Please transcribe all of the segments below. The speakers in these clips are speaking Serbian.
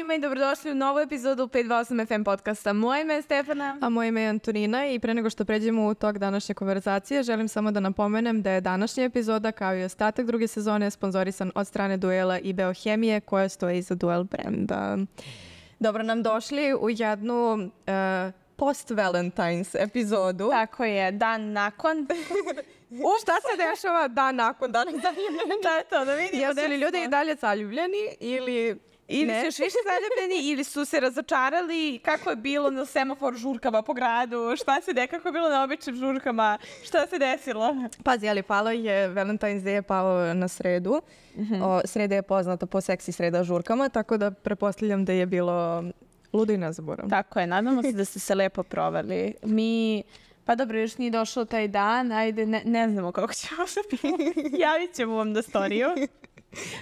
svima i dobrodošli u novu epizodu 528 FM podcasta. Moje ime je Stefana. A moje ime je Antonina i pre nego što pređemo u tok današnje konverzacije, želim samo da napomenem da je današnja epizoda, kao i ostatak druge sezone, sponzorisan od strane Duela i Beohemije, koja stoji iza Duel brenda. Dobro nam došli u jednu post-Valentine's epizodu. Tako je, dan nakon. Šta se dešava dan nakon dana zaljubljeni? Da, to da vidimo. Jesu li ljudi i dalje zaljubljeni ili su još više zaljubljeni ili su se razočarali? Kako je bilo na semafor žurkama po gradu? Kako je bilo na običnim žurkama? Šta se desilo? Pazi, ali palo je, Valentine's Day je pao na sredu. Sreda je poznata po seksi sreda žurkama, tako da prepostavljam da je bilo ludo i nezaboravno. Tako je, nadamo se da ste se lepo proveli. Pa dobro, još nije došao taj dan, ajde, ne znamo kako ćemo se javit ćemo vam na storiju.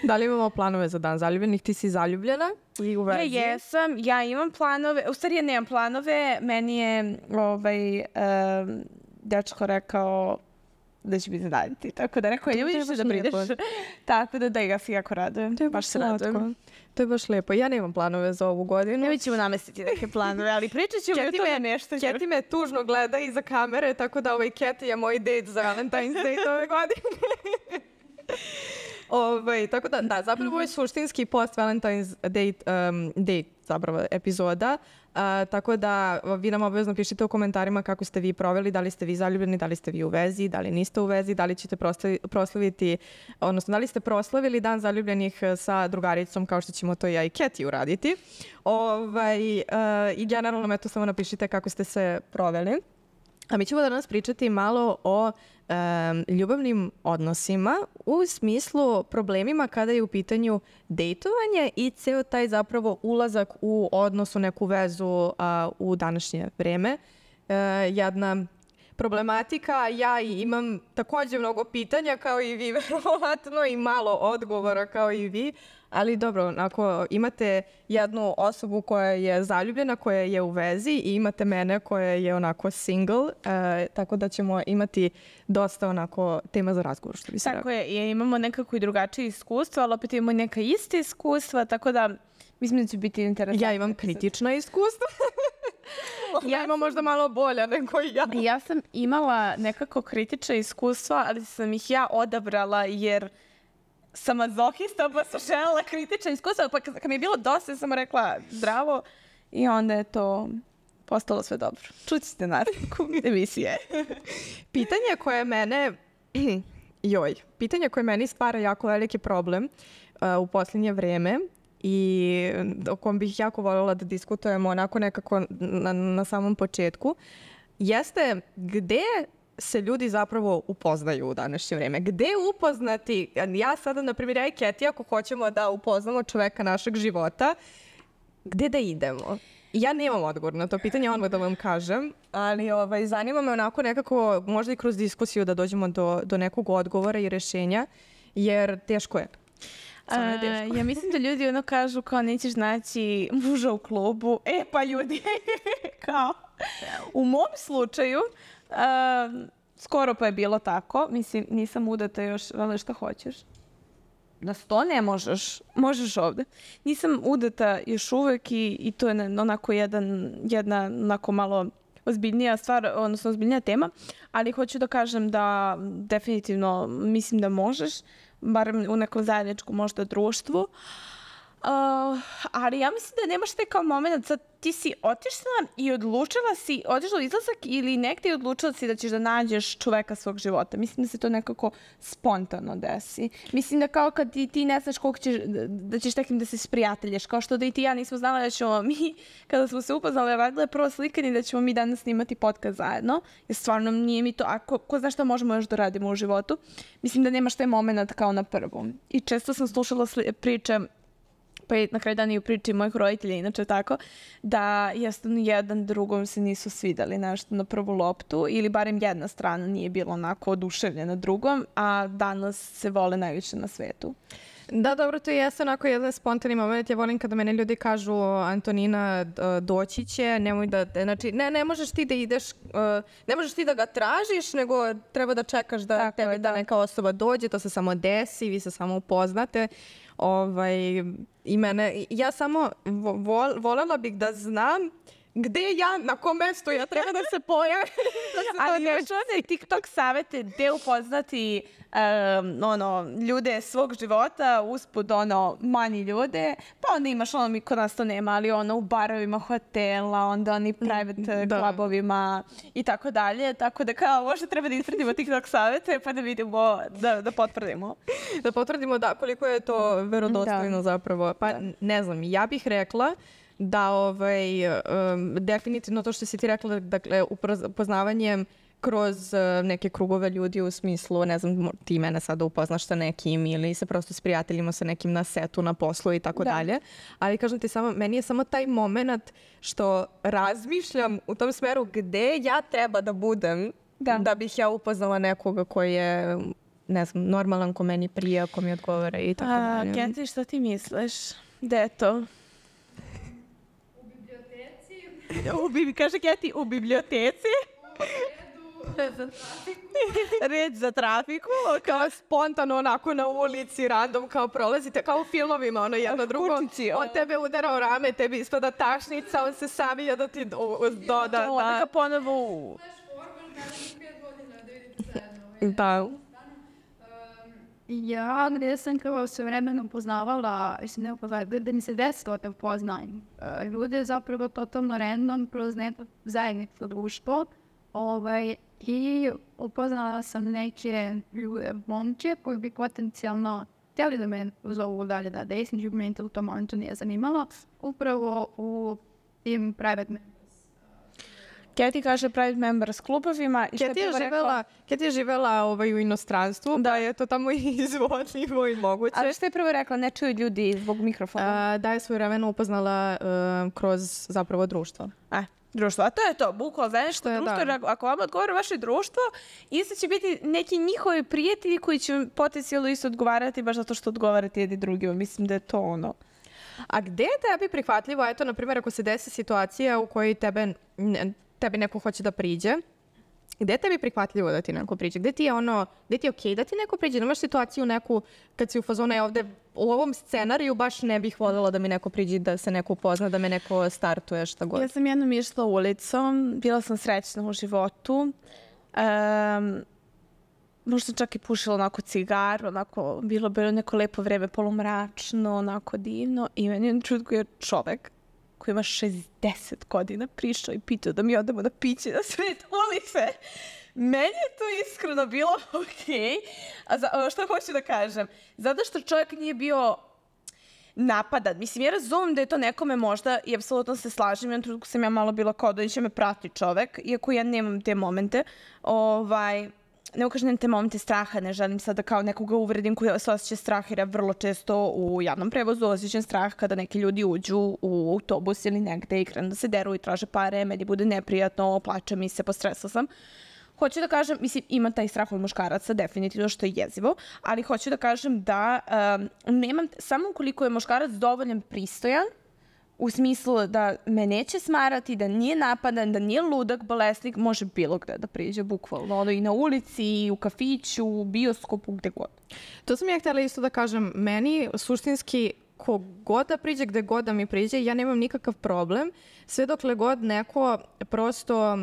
Da li imamo planove za dan zaljubljenih? Ti si zaljubljena i u vezi? Ja jesam, ja imam planove, u stvari ja nemam planove, meni je dečko rekao da će mi zadaviti, tako da rekao, vidiš da prideš. Tako da ja se jako radujem, baš se radujem. To je baš lepo. Ja nemam planove za ovu godinu. Mi ćemo namestiti neke planove, ali pričat ćemo o tome nešto. Keti me tužno gleda iza kamere, tako da Keti je moj date za Valentine's Day ove godine. Tako da, zapravo je suštinski post-Valentine's Day zapravo epizoda. Tako da vi nam obavezno pišite u komentarima kako ste vi proveli, da li ste vi zaljubljeni, da li ste vi u vezi, da li niste u vezi, da li ćete proslaviti, odnosno da li ste proslavili dan zaljubljenih sa drugaricom kao što ćemo to ja i Keti uraditi. I generalno eto samo napišite kako ste se proveli. A mi ćemo danas pričati malo o ljubavnim odnosima u smislu problemima kada je u pitanju dejtovanje i ceo taj zapravo ulazak u odnos, u neku vezu u današnje vreme. Jedna problematika, ja imam također mnogo pitanja kao i vi verovatno i malo odgovora kao i vi, ali dobro, ako imate jednu osobu koja je zaljubljena, koja je u vezi i imate mene koja je onako single, tako da ćemo imati dosta onako tema za razgovor, što bi se rekao. Tako je, imamo nekako i drugačije iskustva, ali opet imamo neka iste iskustva, tako da mislim da će biti interesantno. Ja imam kritična iskustva. Ja imam možda malo bolja nego ja. Ja sam imala nekako kritična iskustva, ali sam ih ja odabrala jer sam mazohista, pa sam želela kritična iskustva, pa kad mi je bilo dosta, sam rekla zdravo i onda je to postalo sve dobro. Čućete nastavku emisije. Pitanje koje meni stvara jako veliki problem u posljednje vreme i o kom bih jako voljela da diskutujemo onako nekako na samom početku, jeste gde se ljudi zapravo upoznaju u današnje vreme. Gde upoznati? Ja sada, na primjer, ja i Keti, ako hoćemo da upoznamo čoveka našeg života, gde da idemo? Ja nemam odgovor na to pitanje, odmah da vam kažem, ali zanima me onako nekako, možda i kroz diskusiju da dođemo do nekog odgovora i rešenja, jer teško je. Ja mislim da ljudi kažu kao nećeš naći muža u klubu. Pa ljudi, kao u mom slučaju skoro pa je bilo tako. Mislim, nisam udata još, vele šta hoćeš? Na 100 ne možeš ovde. Nisam udata još uvek i to je onako jedna onako malo ozbiljnija stvar, odnosno ozbiljnija tema, ali hoću da kažem da definitivno mislim da možeš, barem u nekom zajedničkom možda društvu. Ali ja mislim da nemaš taj kao moment, sad ti si otišla i otišla u izlazak ili negdje i odlučila si da ćeš da nađeš čoveka svog života. Mislim da se to nekako spontano desi. Mislim da kao kad ti ne znaš koliko da ćeš tekim da se sprijatelješ, kao što da i ti ja nismo znala da ćemo mi, kada smo se upoznali, radile prvo slikanje da ćemo mi danas snimati podcast zajedno, jer stvarno nije mi to, a ko zna šta možemo još da radimo u životu. Mislim da nemaš taj moment kao na prvu. I često sam slušala priče, pa i na kraju dana i u priči mojih roditelja, inače tako, da jedan drugom se nisu svidali nešto na prvu loptu ili barem jedna strana nije bila onako oduševljena drugom, a danas se vole najviše na svetu. Da, dobro, to jeste onako jedan spontani moment. Ja volim kada mene ljudi kažu Antonina, doći će, nemoj da, znači, ne možeš ti da ideš, ne možeš ti da ga tražiš, nego treba da čekaš da neka osoba dođe, to se samo desi, vi se samo upoznate. I mene, ja samo voljela bih da znam gde ja, na kom mestu ja treba da se pojavim. Ali još one TikTok savete gde upoznati ljude svog života, usput manji ljude, pa onda imaš mi kod nas to nema, ali u barovima hotela, onda oni private klubovima i tako dalje, tako da kao možda treba da ispratimo TikTok savete pa da vidimo, da potvrdimo. Da potvrdimo koliko je to verodostojno zapravo. Pa ne znam, ja bih rekla da definitivno to što si ti rekla, dakle, upoznavanjem kroz neke krugove ljudi u smislu, ne znam, ti mene sada upoznaš sa nekim ili se prosto sprijateljimo sa nekim na setu, na poslu i tako dalje. Ali kažem ti samo, meni je samo taj moment što razmišljam u tom smeru gde ja treba da budem da bih ja upoznala nekoga koji je, ne znam, normalan, ko meni prija, ko mi odgovara i tako dalje. Kenti, što ti misliš? Gde je to? Kaže Keti, u biblioteci. Red za trafiku. Kao spontano onako na ulici, random, kao prolazite, kao u filmovima, jedno drugo. On tebe udara o rame, tebi ispada tašnica, on se savija da ti doda. Onda ga ponovo Da. Ja, gdje sam kao sve vremena upoznavala, da mi se desilo da upoznajem ljude, zapravo totalno random, kroz neko zajedničko društvo. I upoznala sam neke ljude, momče, koji bi potencijalno htjeli da me zovu dalje da desniču, meni to u tom momentu nije zanimalo, upravo u tim private members. Keti kaže private members klubovima. Keti je živela u inostranstvu, da je to tamo izvodljivo i moguće. Ali što je prvo rekla, ne čuju ljudi zbog mikrofona? Da je svoje vremena upoznala kroz zapravo društvo. Društvo, a to je to, bukvalno zajedničko društvo, jer ako vam odgovara vaše društvo, isto će biti neki njihovi prijatelji koji će potencijalno isto odgovarati baš zato što odgovarate jedni drugima. Mislim da je to ono. A gde je tebi prihvatljivo, eto, na primjer, ako se desi situacija u kojoj tebi neko hoće da priđe, gde je tebi prihvatljivo da ti neko priđe? Gde ti je okej da ti neko priđe? Nemaš situaciju neku, kad si u fazonu, ovde u ovom scenariju baš ne bih voljela da mi neko priđe, da se neko upozna, da me neko startuje, šta god. Ja sam jednom išla ulicom, bila sam srećna u životu. Možda čak i pušila onako cigar, onako bilo neko lepo vreme, polumračno, onako divno. I meni je čutko je čovek koji ima 60 godina prišao i pitao da mi odemo na piće na sred ulice. Meni je to iskreno bilo okej. A što hoću da kažem? Zato što čovjek nije bio napadan. Mislim, ja razumem da je to nekome možda i apsolutno se slažem. Jednom trenutku sam ja malo bila kao da će me prati čovek, iako ja nemam te momente. Ne ukažem te momente straha, ne želim sad da kao nekoga uvredim koji se osjeća strah, jer ja vrlo često u javnom prevozu osjećam strah kada neki ljudi uđu u autobus ili negde i krenu da se deru i traže pare, meni bude neprijatno, plače mi se, postresla sam. Hoću da kažem, mislim, ima taj strah od muškaraca, definitivno, što je jezivo, ali hoću da kažem da nemam, samo ukoliko je muškarac dovoljan pristojan, u smislu da me neće smarati, da nije napadan, da nije ludak, bolesnik, može bilo gde da priđe, bukvalno. I na ulici, i u kafiću, u bioskopu, gde god. To sam ja htjela isto da kažem. Meni suštinski ko god da priđe, gde god da mi priđe, ja nemam nikakav problem. Sve dokle god neko prosto,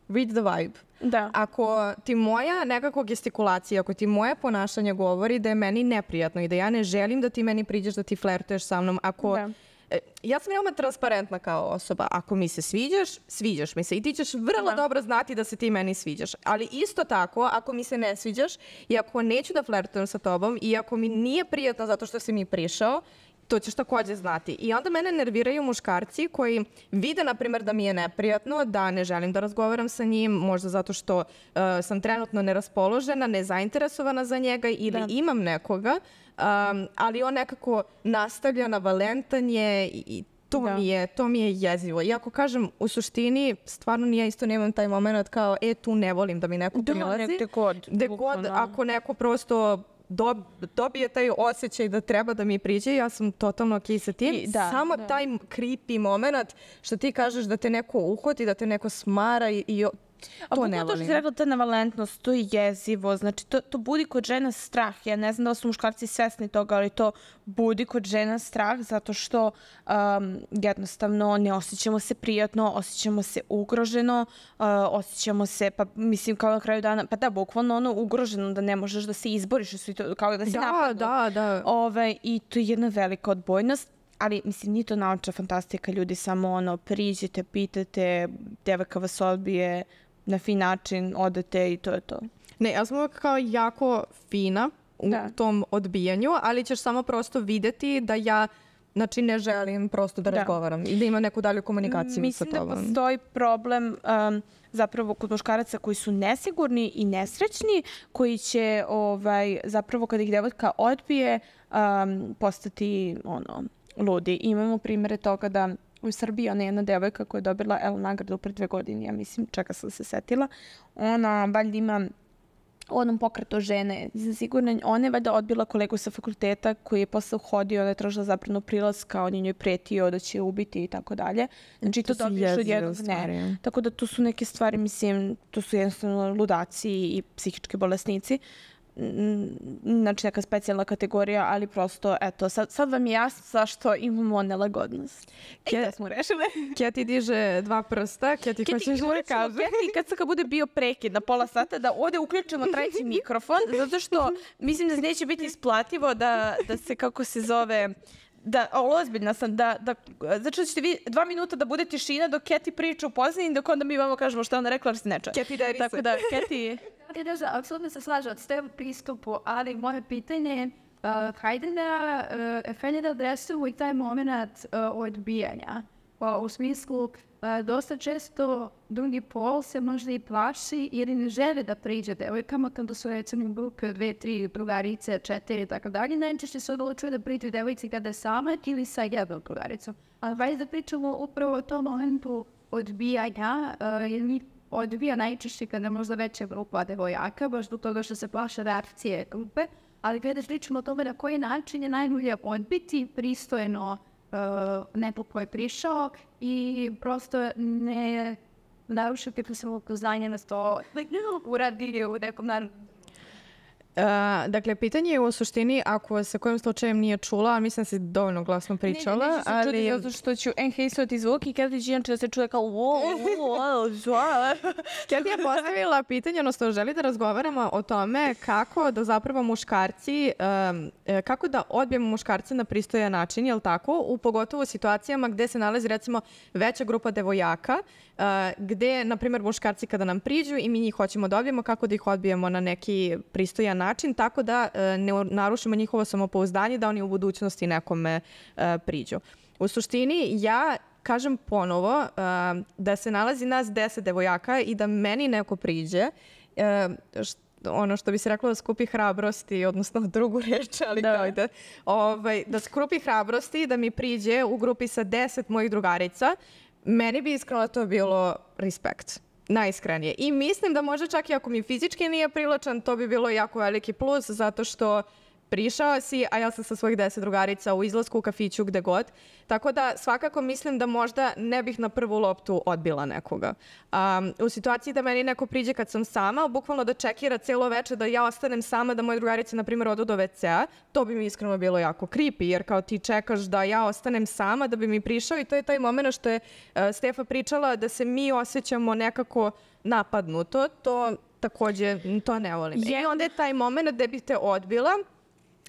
read the vibe. Da. Ako ti moja nekako gestikulacija, ako ti moje ponašanje govori da je meni neprijatno i da ja ne želim da ti meni priđeš, da ti flertuješ sa mnom, ja sam veoma transparentna kao osoba. Ako mi se sviđaš, sviđaš mi se i ti ćeš vrlo dobro znati da se ti meni sviđaš. Ali isto tako, ako mi se ne sviđaš i ako neću da flertujem sa tobom i ako mi nije prijatno zato što si mi prišao, to ćeš također znati. I onda mene nerviraju muškarci koji vide, na primjer, da mi je neprijatno, da ne želim da razgovaram sa njim, možda zato što sam trenutno neraspoložena, nezainteresovana za njega ili imam nekoga, ali on nekako nastavlja na valentanje i to mi je jezivo. Iako kažem, u suštini, stvarno ni ja isto nemam taj moment kao, tu ne volim da mi neko prilazi. Gde god, ako neko prosto dobije taj osjećaj da treba da mi priđe, ja sam totalno okej sa tim. Samo taj creepy moment što ti kažeš da te neko uhvati, da te neko smara i A To ne bukvalno to što volim. si rekla, ta navalentnost, to je jezivo, znači to budi kod žena strah. Ja ne znam da li su muškarci svesni toga, ali to budi kod žena strah zato što jednostavno ne osjećamo se prijatno, osjećamo se ugroženo, osjećamo se, pa mislim kao na kraju dana, pa da, bukvalno ono ugroženo da ne možeš da se izboriš, kao da si napadnut. Da. I to je jedna velika odbojnost. Ali, mislim, nije to naučna fantastika, ljudi samo priđete, pitate, devojka vas odbije na fin način, odete i to je to. Ne, ja sam uvijek kao jako fina u tom odbijanju, ali ćeš samo prosto videti da ja znači ne želim prosto da razgovaram i da imam neku dalju komunikaciju sa tobom. Mislim da postoji problem zapravo kod muškaraca koji su nesigurni i nesrećni, koji će zapravo kada ih devojka odbije postati ludi. Imamo primjere toga da u Srbiji ona je jedna devojka koja je dobila nagradu pre 2 godine, ja mislim, čeka sam se setila. Ona valjda ima u onom pokretu žene za sigurno. Ona je valjda odbila kolegu sa fakulteta koji je posle uhodio, ona je tražila zabranu prilaska, on je njoj pretio da će je ubiti i tako dalje. Znači to dobiješ od jednog. Ne. Tako da tu su neke stvari, mislim, to su jednostavno ludaci i psihički bolesnici. Znači neka specijalna kategorija, ali prosto, eto, sad vam je jasno zašto imamo nelagodnost. Da smo rešile. Keti diže 2 prsta, Keti hoćeš da kaže. Keti kad bude bio prekid na pola sata, da ovdje uključimo 3. mikrofon, zato što mislim da neće biti isplativo da se, kako se zove, ozbiljna sam, znači da ćete vi 2 minuta da bude tišina dok Keti priča u pozadini, dok onda mi vama kažemo što ona rekla, jer se ne čuje. Keti deri se. Tako da, Keti... Apsolutno se slažem od ste pristupu, ali moje pitanje je hajde da adresujemo i taj moment odbijanja. U smislu, dosta često drugi pol se možda i plaši ili ne žele da priđe devojkama kada su recimo grupe 2, 3 drugarice, 4 i tako dalje. Najčešće se odlučuje da priđu devojci kada je sama ili sa jednom drugaricom. Ali vajde da pričamo upravo o tom momentu odbijanja, jer mi odbija najčešće kada je možda veća grupa devojaka, baš do toga što se plaše reakcije grupe, ali kada pričamo o tome na koji način je najbolje odbiti pristojno neko ko je prišao i prosto ne narušiti samopouzdanje na to uradi u nekom narednom. Dakle, pitanje je u suštini, ako se kojim slučajem nije čula, a mislim da si dovoljno glasno pričala, neće se čuti zato što ću enhejsovati zvuk i kada će inače da se čuje kao Keti je postavila pitanje, odnosno želi da razgovaramo o tome kako da zapravo muškarci, kako da odbijemo muškarce na pristojan način, jel tako? U pogotovo situacijama gde se nalazi recimo veća grupa devojaka, gde, na primjer, muškarci kada nam priđu i mi njih hoćemo da odbijemo, kako da ih odbijemo na neki pristojan način, tako da ne narušimo njihovo samopouzdanje, da oni u budućnosti nekome priđu. U suštini, ja kažem ponovo da se nalazi nas 10 devojaka i da meni neko priđe, ono što bi se reklo da skupi hrabrosti, odnosno drugu reč, ali da skupi hrabrosti da mi priđe u grupi sa 10 mojih drugarica, meni bi iskreno to bilo respekt. Najiskrenije. I mislim da možda čak i ako mi fizički nije privlačan, to bi bilo jako veliki plus, zato što prišao si, a ja sam sa svojih 10 drugarica u izlasku, u kafiću, gde god. Tako da svakako mislim da možda ne bih na prvu loptu odbila nekoga. U situaciji da meni neko priđe kad sam sama, bukvalno da čekira cijelo večer, da ja ostanem sama, da moje drugarice, na primjer, odu do WC-a, to bi mi iskreno bilo jako creepy, jer kao ti čekaš da ja ostanem sama, da bi mi prišao i to je taj moment što je Stefa pričala, da se mi osjećamo nekako napadnuto, to također, to ne volim. I onda je taj moment gde bih te odbila,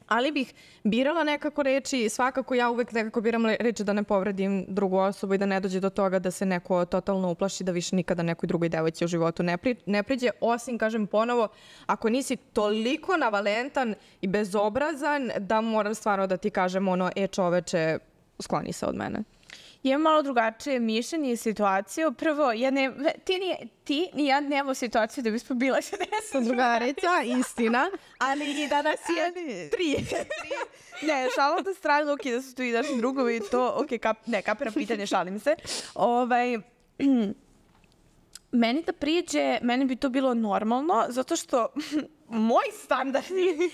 ali bih birala nekako reči, svakako ja uvek nekako biram reči da ne povredim drugu osobu i da ne dođe do toga da se neko totalno uplaši, da više nikada nekoj drugoj devojci u životu ne priđe, osim, kažem ponovo, ako nisi toliko navalentan i bezobrazan da moram stvarno da ti kažem čoveče, skloni se od mene. Imam malo drugačije mišljenje i situaciju. Prvo, ti ni ja nemamo situaciju da bismo bila 60 drugarica, istina, ali i danas je 3. Ne, šalim da stranu, da su tu i naši drugovi, to, kapiram pitanje, šalim se. Meni da priđe, meni bi to bilo normalno, zato što moj standard,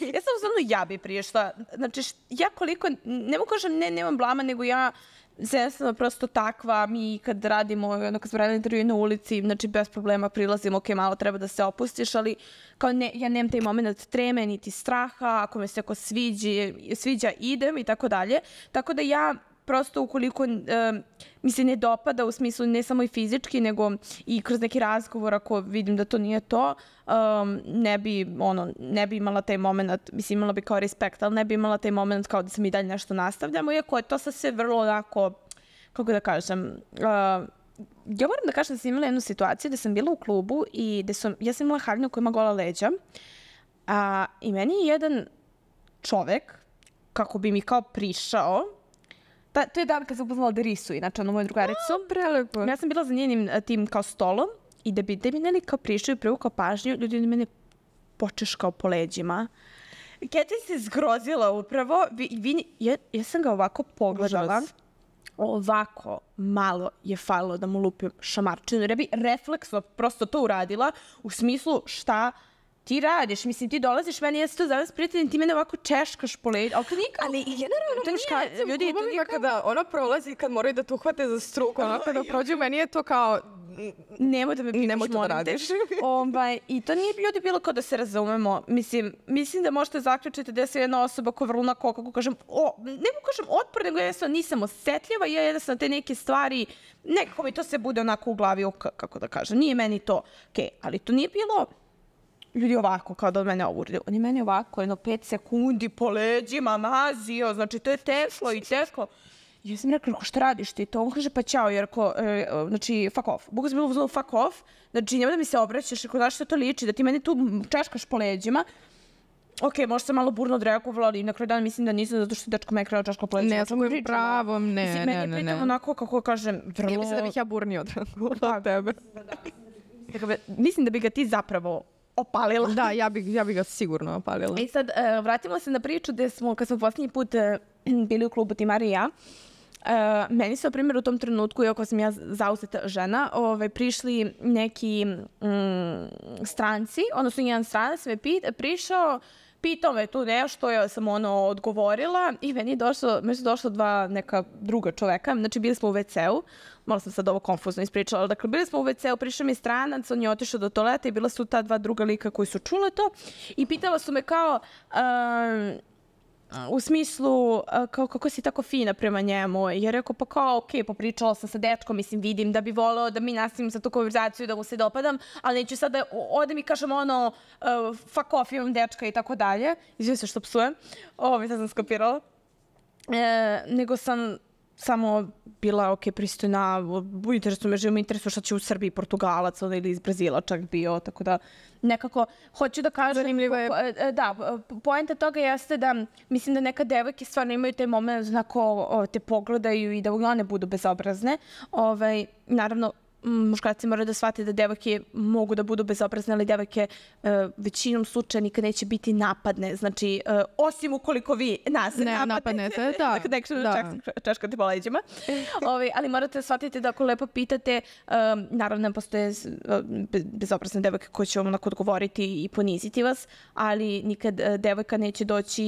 ja sam uzmano ja bi prije šta, znači ja koliko, ne mogu kažem nemam blama, nego ja jednostavno prosto takva, mi kad radimo, kad smo radili intervju na ulici, znači bez problema prilazimo, ok, malo treba da se opustiš, ali kao ja nemam taj moment treme, niti straha, ako me se ako sviđa idem i tako dalje, tako da ja prosto ukoliko mi se ne dopada u smislu ne samo i fizički, nego i kroz neki razgovor ako vidim da to nije to, ne bi imala taj moment, mislim imala bi kao respekt, ali ne bi imala taj moment kao da se mi dalje nešto nastavljamo, iako je to sad sve vrlo onako, kako da kažem, ja moram da kažem da sam imala jednu situaciju da sam bila u klubu i ja sam imala haljinu koja ima gola leđa i meni je jedan čovek, kako bi mi kao prišao, to je dan kad sam upoznala Derisu, inače moju drugaricu. Prelepo. Ja sam bila za njenim tim kao stolom i da bi meni kao prišao i privukao pažnju, ljudi od mene počeškao po leđima. Keti se zgrozila upravo. Ja sam ga ovako pogledala. Ovako malo je falilo da mu lupim šamarčinu. Jer ja bi refleksno prosto to uradila u smislu šta ti radiš, mislim, ti dolaziš, meni jesi to zavis prijatelj, ti mene ovako češkaš po leđu. Ali generalno ljudi, kada ona prolazi, kad moraju da te uhvate za struku, ona kada prođe, meni je to kao nemoj da me pitaš, to radiš. I to nije ljudi bilo kao da se razumemo. Mislim da možete zaključiti da se jedna osoba koja vrlo onako, kako kažem, ne mogu kažem otpor, nego jednostavno nisam osetljiva i ja jednostavno te neke stvari, nekako mi to se bude onako u glavi, kako da kažem, nije meni to okej, ali to nije bilo ljudi ovako, kao da od mene ovurdi. On je meni ovako, 5 sekundi po leđima mazio, znači to je teklo i teklo. I ja sam rekla, šta radiš ti to? On kaže, pa ćao, jer znači, fuck off. Bogu sam bilo uzelo fuck off, znači nemoj da mi se obraćaš, rekao, znaš što to liči, da ti meni tu češkaš po leđima. Ok, možda sam malo burno odreagovala, ali na kraju dana mislim da nisam, zato što dečko me je krenuo češka po leđima. Ne, sam kojim pravom, ne. Mislim, meni je pritom onako, kako kažem, vrlo... Ja mislim da bih ja burnije odreagovala od tebe. Mislim da bi ga ti zapravo opalila. Da, ja bi ga sigurno opalila. I sad, vratimo se na priču gde smo, kad smo posljednji put bili u klubu Timar i ja, meni su, na primjer, u tom trenutku, iako sam ja zauzeta žena, prišli neki stranci, odnosno jedan stranac me prišao, pitao me tu nešto, ja sam odgovorila i meni su došla dva neka druga čoveka, znači bili smo u WC-u, malo sam sad ovo konfuzno ispričala, ali dakle bili smo u WC-u, prišao mi je stranac, on je otišao do toaleta i bila su ta dva druga lika koji su čule to i pitala su me kao, u smislu, kao kako si tako fina prema njemu, jer rekao pa kao ok, popričala sam sa dečkom, mislim vidim da bi voleo da mi nastavim sa tu konverzaciju, da mu se dopadam, ali neću sad da odem i kažem fuck off, imam dečka i tako dalje, izvijem se što psujem, sad sam skopirala, nego sam samo bila ok, pristojna, u interesu me živim, interesu šta će u Srbiji Portugalac ili iz Brazila čak bio, tako da nekako hoću da kažem... Zanimljivo je. Da, poenta toga jeste da mislim da neka devojke stvarno imaju taj moment znako te pogledaju i da one budu bezobrazne. Naravno, muškarci moraju da shvate da devojke mogu da budu bezobrazne, ali devojke većinom slučaja nikad neće biti napadne. Znači, osim ukoliko vi nas napadnete. Da. Češkate po leđima. Ali morate da shvatite da ako lepo pitate, naravno postoje bezobrazne devojke koje će vam onako odgovoriti i poniziti vas, ali nikad devojka neće doći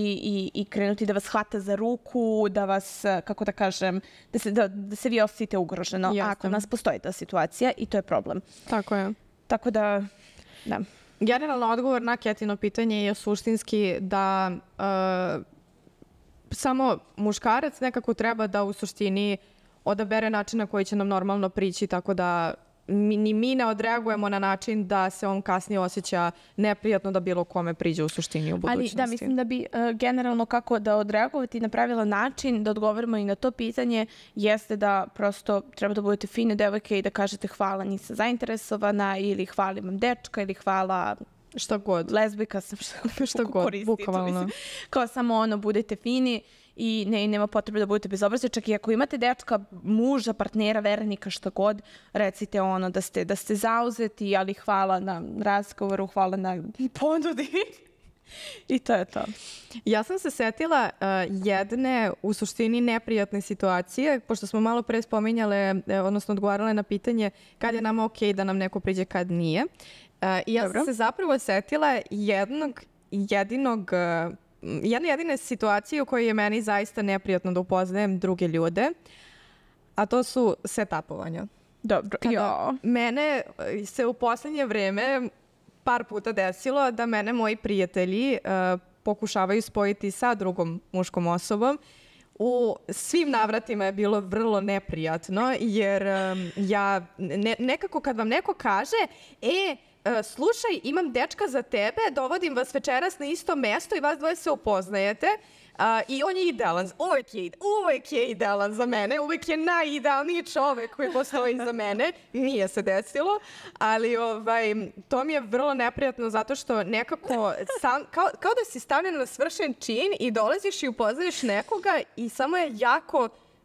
i krenuti da vas hvata za ruku, da vas, kako da kažem, da se vi osjetite ugroženo. Ako nas postoji ta situacija. I to je problem. Tako je. Tako da. Generalno odgovor na Ketino pitanje je suštinski da samo muškarac nekako treba da u suštini odabere način na koji će nam normalno prići, tako da ni mi ne odreagujemo na način da se on kasnije osjeća neprijatno da bilo kome priđe u suštini u budućnosti. Ali da, mislim da bi generalno kako da odreagovati na pravilan način, da odgovorimo i na to pitanje, jeste da prosto treba da budete fine devojke i da kažete hvala, nisam zainteresovana, ili hvala imam dečka, ili hvala šta god. Lezbika sam šta god, bukvalno. Kao samo budete fini i nema potrebe da budete bezobrazni. Čak i ako imate dečka, muža, partnera, vernika, šta god, recite da ste zauzeti, ali hvala na razgovoru, hvala na ponudi. I to je to. Ja sam se setila jedne u suštini neprijatne situacije, pošto smo malo pre spominjale, odnosno odgovarale na pitanje kad je nama okej da nam neko priđe, kad nije. I ja sam se zapravo setila jedne jedine situacije u kojoj je meni zaista neprijatno da upoznajem druge ljude, a to su setupovanja. Dobro, Mene se u poslednje vreme par puta desilo da mene moji prijatelji pokušavaju spojiti sa drugom muškom osobom. U svim navratima je bilo vrlo neprijatno, jer ja nekako kad vam neko kaže slušaj, imam dečka za tebe, dovodim vas večeras na isto mesto i vas dvoje se upoznajete. I on je idealan, uvek je idealan za mene, uvek je najidealniji čovek koji postoji za mene. Nije se desilo, ali to mi je vrlo neprijatno zato što nekako, kao da si stavljen na svršen čin i dolaziš i upoznaješ nekoga i samo je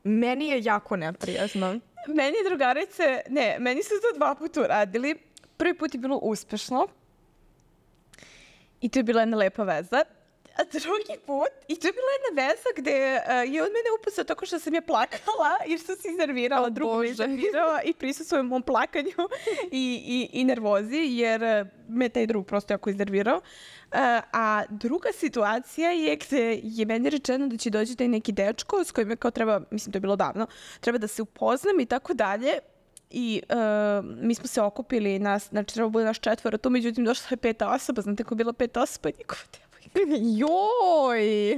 meni je jako neprijatno. Meni drugarice, meni su to 2 puta uradili. Prvi put je bilo uspešno i to je bila jedna lepa veza. A drugi put, i to je bila jedna veza gde je od mene upustao tako što sam je plakala jer sam se iznervirala, drugo me iznervirala i prisustvujem mom plakanju i nervozi jer me taj drug prosto jako iznervirao. A druga situacija je gde je meni rečeno da će doći taj neki dečko s kojim je kao treba, mislim to je bilo davno, treba da se upoznam i tako dalje. I mi smo se okupili, znači treba bude nas 4 tu, međutim došla je 5 osoba, znate ko je bila 5 osoba, njegova devojka. Joj!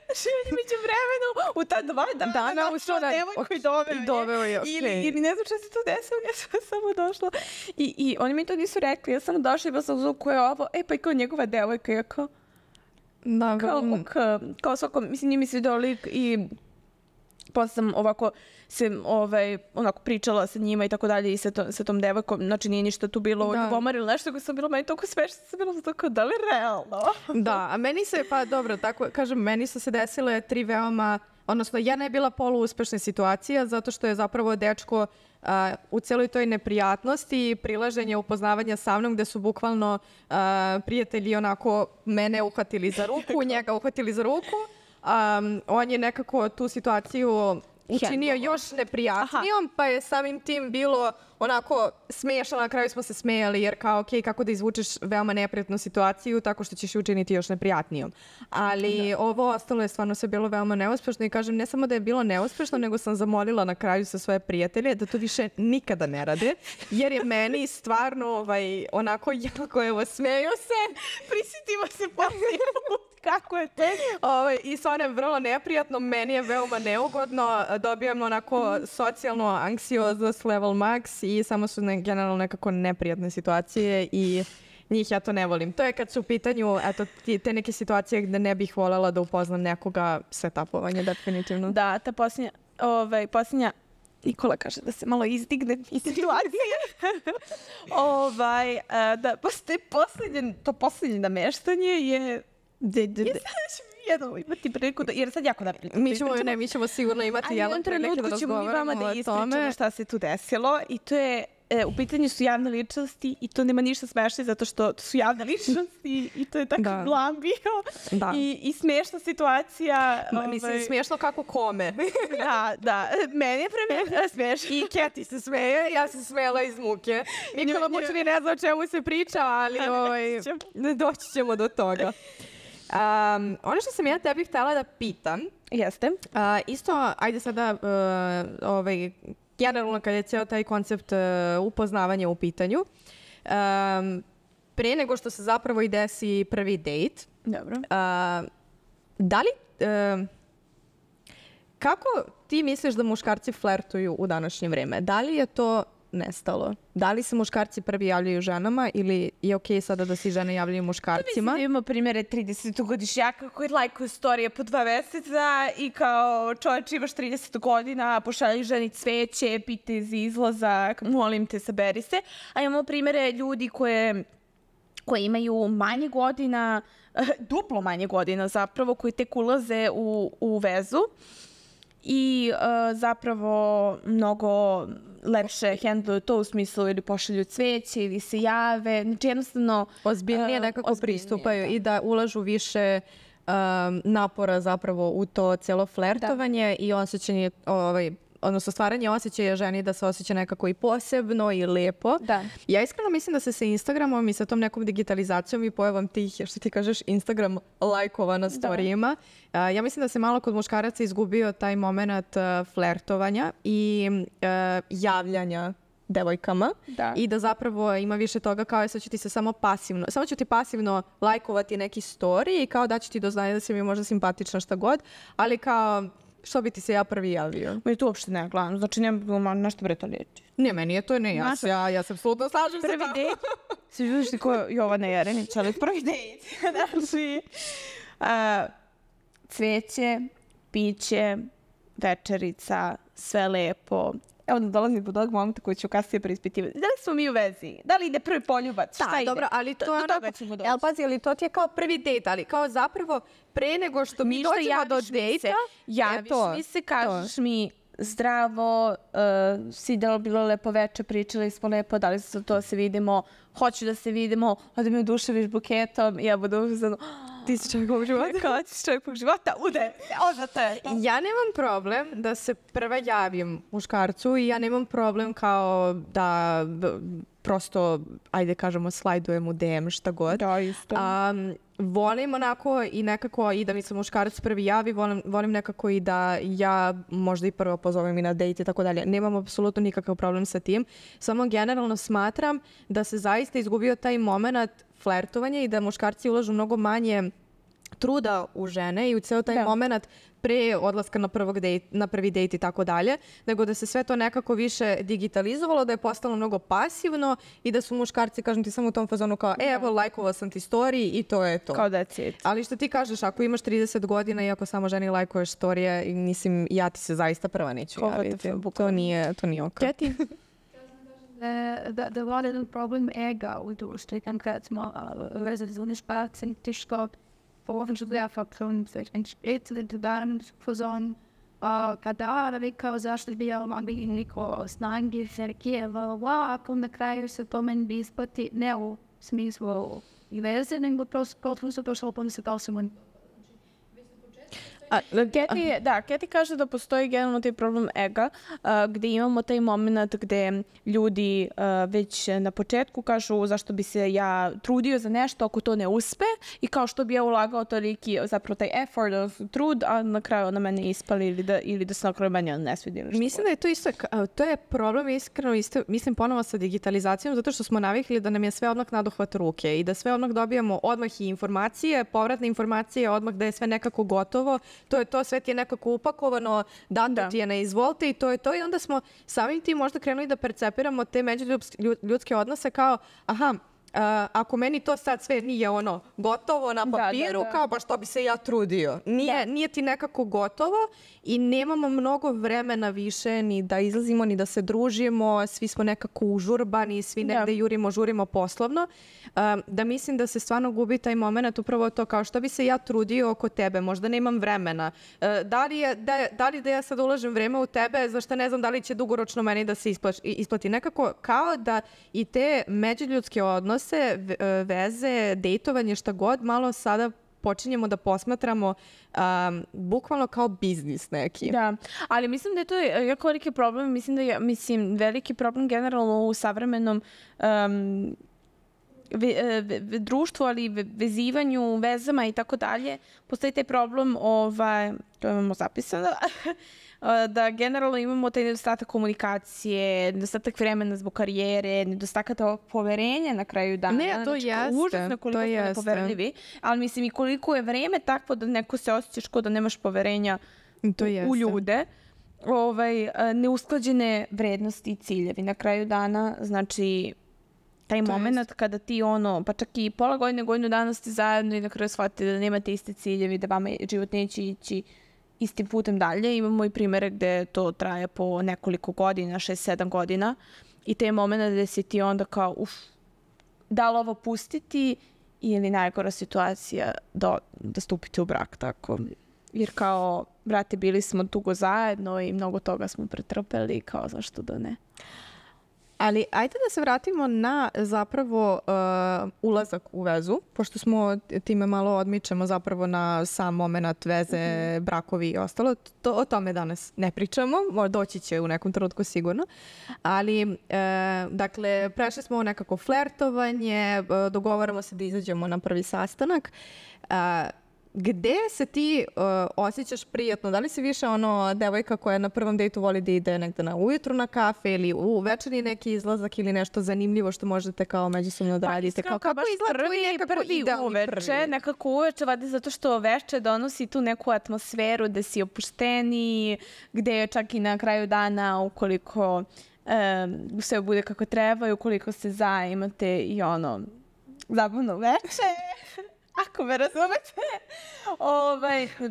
Znači on je među vremenu u ta 2 dana ušao devojku i doveo je. Ili ne znam što se to desilo, ja sam samo došla. I oni mi to nisu rekli, ja sam došla i bila sam uzela ko je ovo, pa i kao njegova devojka, ja kao... Da, kao svako, mislim, nije mi se vidio lik i... Posle sam ovako se onako pričala sa njima i tako dalje i sa tom devojkom, znači nije ništa tu bilo ljubomor ili nešto, koji sam bilo meni toliko smešno, sam bilo tako, da li realno? Da, a meni se, pa dobro, tako kažem, meni su se desile 3 veoma, odnosno jedna je bila poluuspešna situacija zato što je zapravo dečko u celoj toj neprijatnosti i prilaženja upoznavanja sa mnom gde su bukvalno prijatelji onako mene uhvatili za ruku, njega uhvatili za ruku. On je nekako tu situaciju učinio još neprijatnijom, pa je samim tim bilo onako smiješno, na kraju smo se smejali jer kao kako da izvučeš veoma neprijatnu situaciju tako što ćeš učiniti još neprijatnijom. Ali ovo ostalo je stvarno sve bilo veoma neuspešno i kažem ne samo da je bilo neuspešno, nego sam zamolila na kraju sa svoje prijatelje da to više nikada ne rade, jer je meni stvarno onako jako smeju se, prisjetimo se posljednji put. Kako je te? I stvarno je vrlo neprijatno, meni je veoma neugodno, dobijam onako socijalno anksioznost level max i samo su generalno nekako neprijatne situacije i njih ja to ne volim. To je kad su u pitanju te neke situacije gde ne bih voljela da upoznam nekoga, setupovanje definitivno. Da, ta posljednja Nikola kaže da se malo izdigne iz situacije. Da, to posljednje nameštanje je... imati priliku da, jer sad jako da mi ćemo sigurno imati jednu priliku da razgovaramo o tome. Da ispričamo šta se tu desilo i to je, u pitanju su javne ličnosti i to nema ništa smešno zato što su javne ličnosti i to je tako blam bio i smešna situacija. Mislim, smešno kako kome. Da, meni je premijer smešno. I Keti se smeje, ja sam smela iz muke. Nikola Mučani ne zna o čemu se priča, ali doći ćemo do toga. Ono što sam ja tebi htjela da pitam, jeste, isto, ajde sada, generalno kad je cijel taj koncept upoznavanja u pitanju, pre nego što se zapravo i desi prvi dejt, da li, kako ti misliš da muškarci flertuju u današnje vreme? Da li je to nestalo? Da li se muškarci prvi javljaju ženama ili je okej sada da se žene javljaju muškarcima? Mislim da imamo primjere 30-godišnjaka koji lajkuju storije po 2 meseca i kao čovječ imaš 30 godina, pošalji ženi cveće, pite za izlazak, molim te, saberi se. A imamo primjere ljudi koje imaju manje godina, duplo manje godina zapravo, koji tek ulaze u vezu. I zapravo mnogo lepše handluju to u smislu ili pošalju cveće ili se jave. Znači jednostavno... Ozbiljnije nekako pristupaju i da ulažu više odnosno stvaranje osjećaja ženi da se osjeća nekako i posebno i lepo. Da. Ja iskreno mislim da se sa Instagramom i sa tom nekom digitalizacijom i pojavom tih, što ti kažeš, Instagram lajkova na storijima, ja mislim da se malo kod muškaraca izgubio taj moment flertovanja i javljanja devojkama i da zapravo ima više toga kao sad ću ti se samo ću ti pasivno lajkovati neki story i kao da ću ti do znanja da si mi možda simpatična šta god, ali kao što bi ti se ja prvi javio. Meni to uopšte ne gledam, znači nema nešto bre to liječi. Ne, meni je to ne, ja sam apsolutno slažem se. Prvi dejt, se vidiš ti ko Jovana Jerenić, ali prvi dejt, znači cveće, piće, večerica, sve lepo. Evo da dolazim do tog momenta koji ću kasnije preispitivati. Da li smo mi u vezi? Da li ide prvi poljubac? Šta ide? Dobro, ali to je toga ćemo doći. Pazi, ali to ti je kao prvi dejt, ali kao zapravo pre nego što mi dođemo do dejta, mi se kažeš mi zdravo, sidelo bilo lepo veče, pričali smo lepo, dali smo to se vidimo, hoću da se vidimo, da me oduševiš buketom i ja budu uzano, ti si čovjek ovog života. Kao ti si čovjek ovog života, Ja nemam problem da se prva javim muškarcu i ja nemam problem kao da prosto, ajde kažemo, slajdujem u DM šta god. Da, isto. Volim onako i nekako i da mi se muškarac prvi javi, volim nekako i da ja možda i prvo pozovem i na dejt i tako dalje. Nemam apsolutno nikakav problem sa tim. Samo generalno smatram da se zaista izgubio taj moment flertovanja i da muškarci ulažu mnogo manje truda u žene i u ceo taj moment pre odlaska na prvi dejt i tako dalje, nego da se sve to nekako više digitalizovalo, da je postalo mnogo pasivno i da su muškarci, kažem ti, samo u tom fazonu kao, evo, lajkovao sam ti story i to je to. Kao that's it. Ali što ti kažeš, ako imaš 30 godina i ako samo ženi lajkuješ storije, mislim, ja ti se zaista prva neću javiti. To nije ok. Keti? Da vlada jedan problem ega u društvu, kad smo vezali za muškarce, tiško Volgens de facto het daarom gezond. Kada rekao zašto bi ja mogli niko snagi serkijeva, ako na kraju se to meni bi isplati, ne u smislu i veze, nego prosto se došlo po se to sam Keti kaže da postoji generalno taj problem ega, gde imamo taj moment gde ljudi već na početku kažu zašto bi se ja trudio za nešto ako to ne uspe i kao što bi ja ulagao toliki zapravo taj effort, trud, a na kraju ona mene ispali ili da se na kraju meni ne svidi. Mislim da je to isto, to je problem iskreno isto, mislim ponovo sa digitalizacijom, zato što smo navikli da nam je sve odmah nadohvat ruke i da sve odmah dobijamo odmah i informacije, povratne informacije, odmah da je sve nekako gotovo. To je to, sve ti je nekako upakovano, dato ti je na izvolte i to je to. I onda smo samim tim možda krenuli da percepiramo te međuljudske odnose kao, ako meni to sad sve nije ono gotovo na papiru, kao pa što bi se ja trudio. Nije ti nekako gotovo i nemamo mnogo vremena više ni da izlazimo, ni da se družimo, svi smo nekako užurbani, svi negde žurimo poslovno. Da mislim da se stvarno gubi taj moment, upravo to kao što bi se ja trudio oko tebe, možda nemam vremena. Da li da ja sad ulažem vreme u tebe, zašto ne znam da li će dugoročno meni da se isplati. Nekako kao da i te međuljudske odnose, veze, dejtovanje, šta god, malo sada počinjemo da posmatramo bukvalno kao biznis neki. Da, ali mislim da je to jako veliki problem. Mislim da je veliki problem generalno u savremenom društvu, ali vezivanju, vezama i tako dalje. Postoji taj problem, to imamo zapisano, da generalno imamo taj nedostatak komunikacije, nedostatak vremena zbog karijere, nedostatak poverenja na kraju dana. Ne, to jeste. Užasno koliko smo nepoverljivi, ali mislim i koliko je vreme takvo da neko se osjećaš kao da nemaš poverenja u ljude. Neusklađene vrednosti i ciljevi na kraju dana, znači taj moment kada ti pa čak i pola godine, godinu dana ste zajedno i na kraju shvatite da nemate iste ciljevi, da vama život neće ići istim putem dalje. Imamo i primere gde to traje po nekoliko godina, 6-7 godina i taj moment gde si ti onda kao da li ovo pustiti ili najgora situacija da stupite u brak, tako. Jer kao, brate, bili smo dugo zajedno i mnogo toga smo pretrpeli, kao zašto da ne. Ali ajde da se vratimo na zapravo ulazak u vezu, pošto smo time malo odmičemo zapravo na sam moment veze, brakovi i ostalo. O tome danas ne pričamo, doći će u nekom trenutku sigurno. Ali, dakle, prešli smo nekako flertovanje, dogovaramo se da izađemo na prvi sastanak. Gde se ti osjećaš prijatno? Da li si više devojka koja na prvom dejtu voli da ide negde na ujutru na kafe ili u večernji neki izlazak ili nešto zanimljivo što možete kao međusobno da radite? Kako izgleda prvi uveče? Nekako uveče, vadi zato što veče donosi tu neku atmosferu gde si opušteniji, gde je čak i na kraju dana ukoliko sve bude kako treba i ukoliko se imate i zabavno veče. Ako me razumete,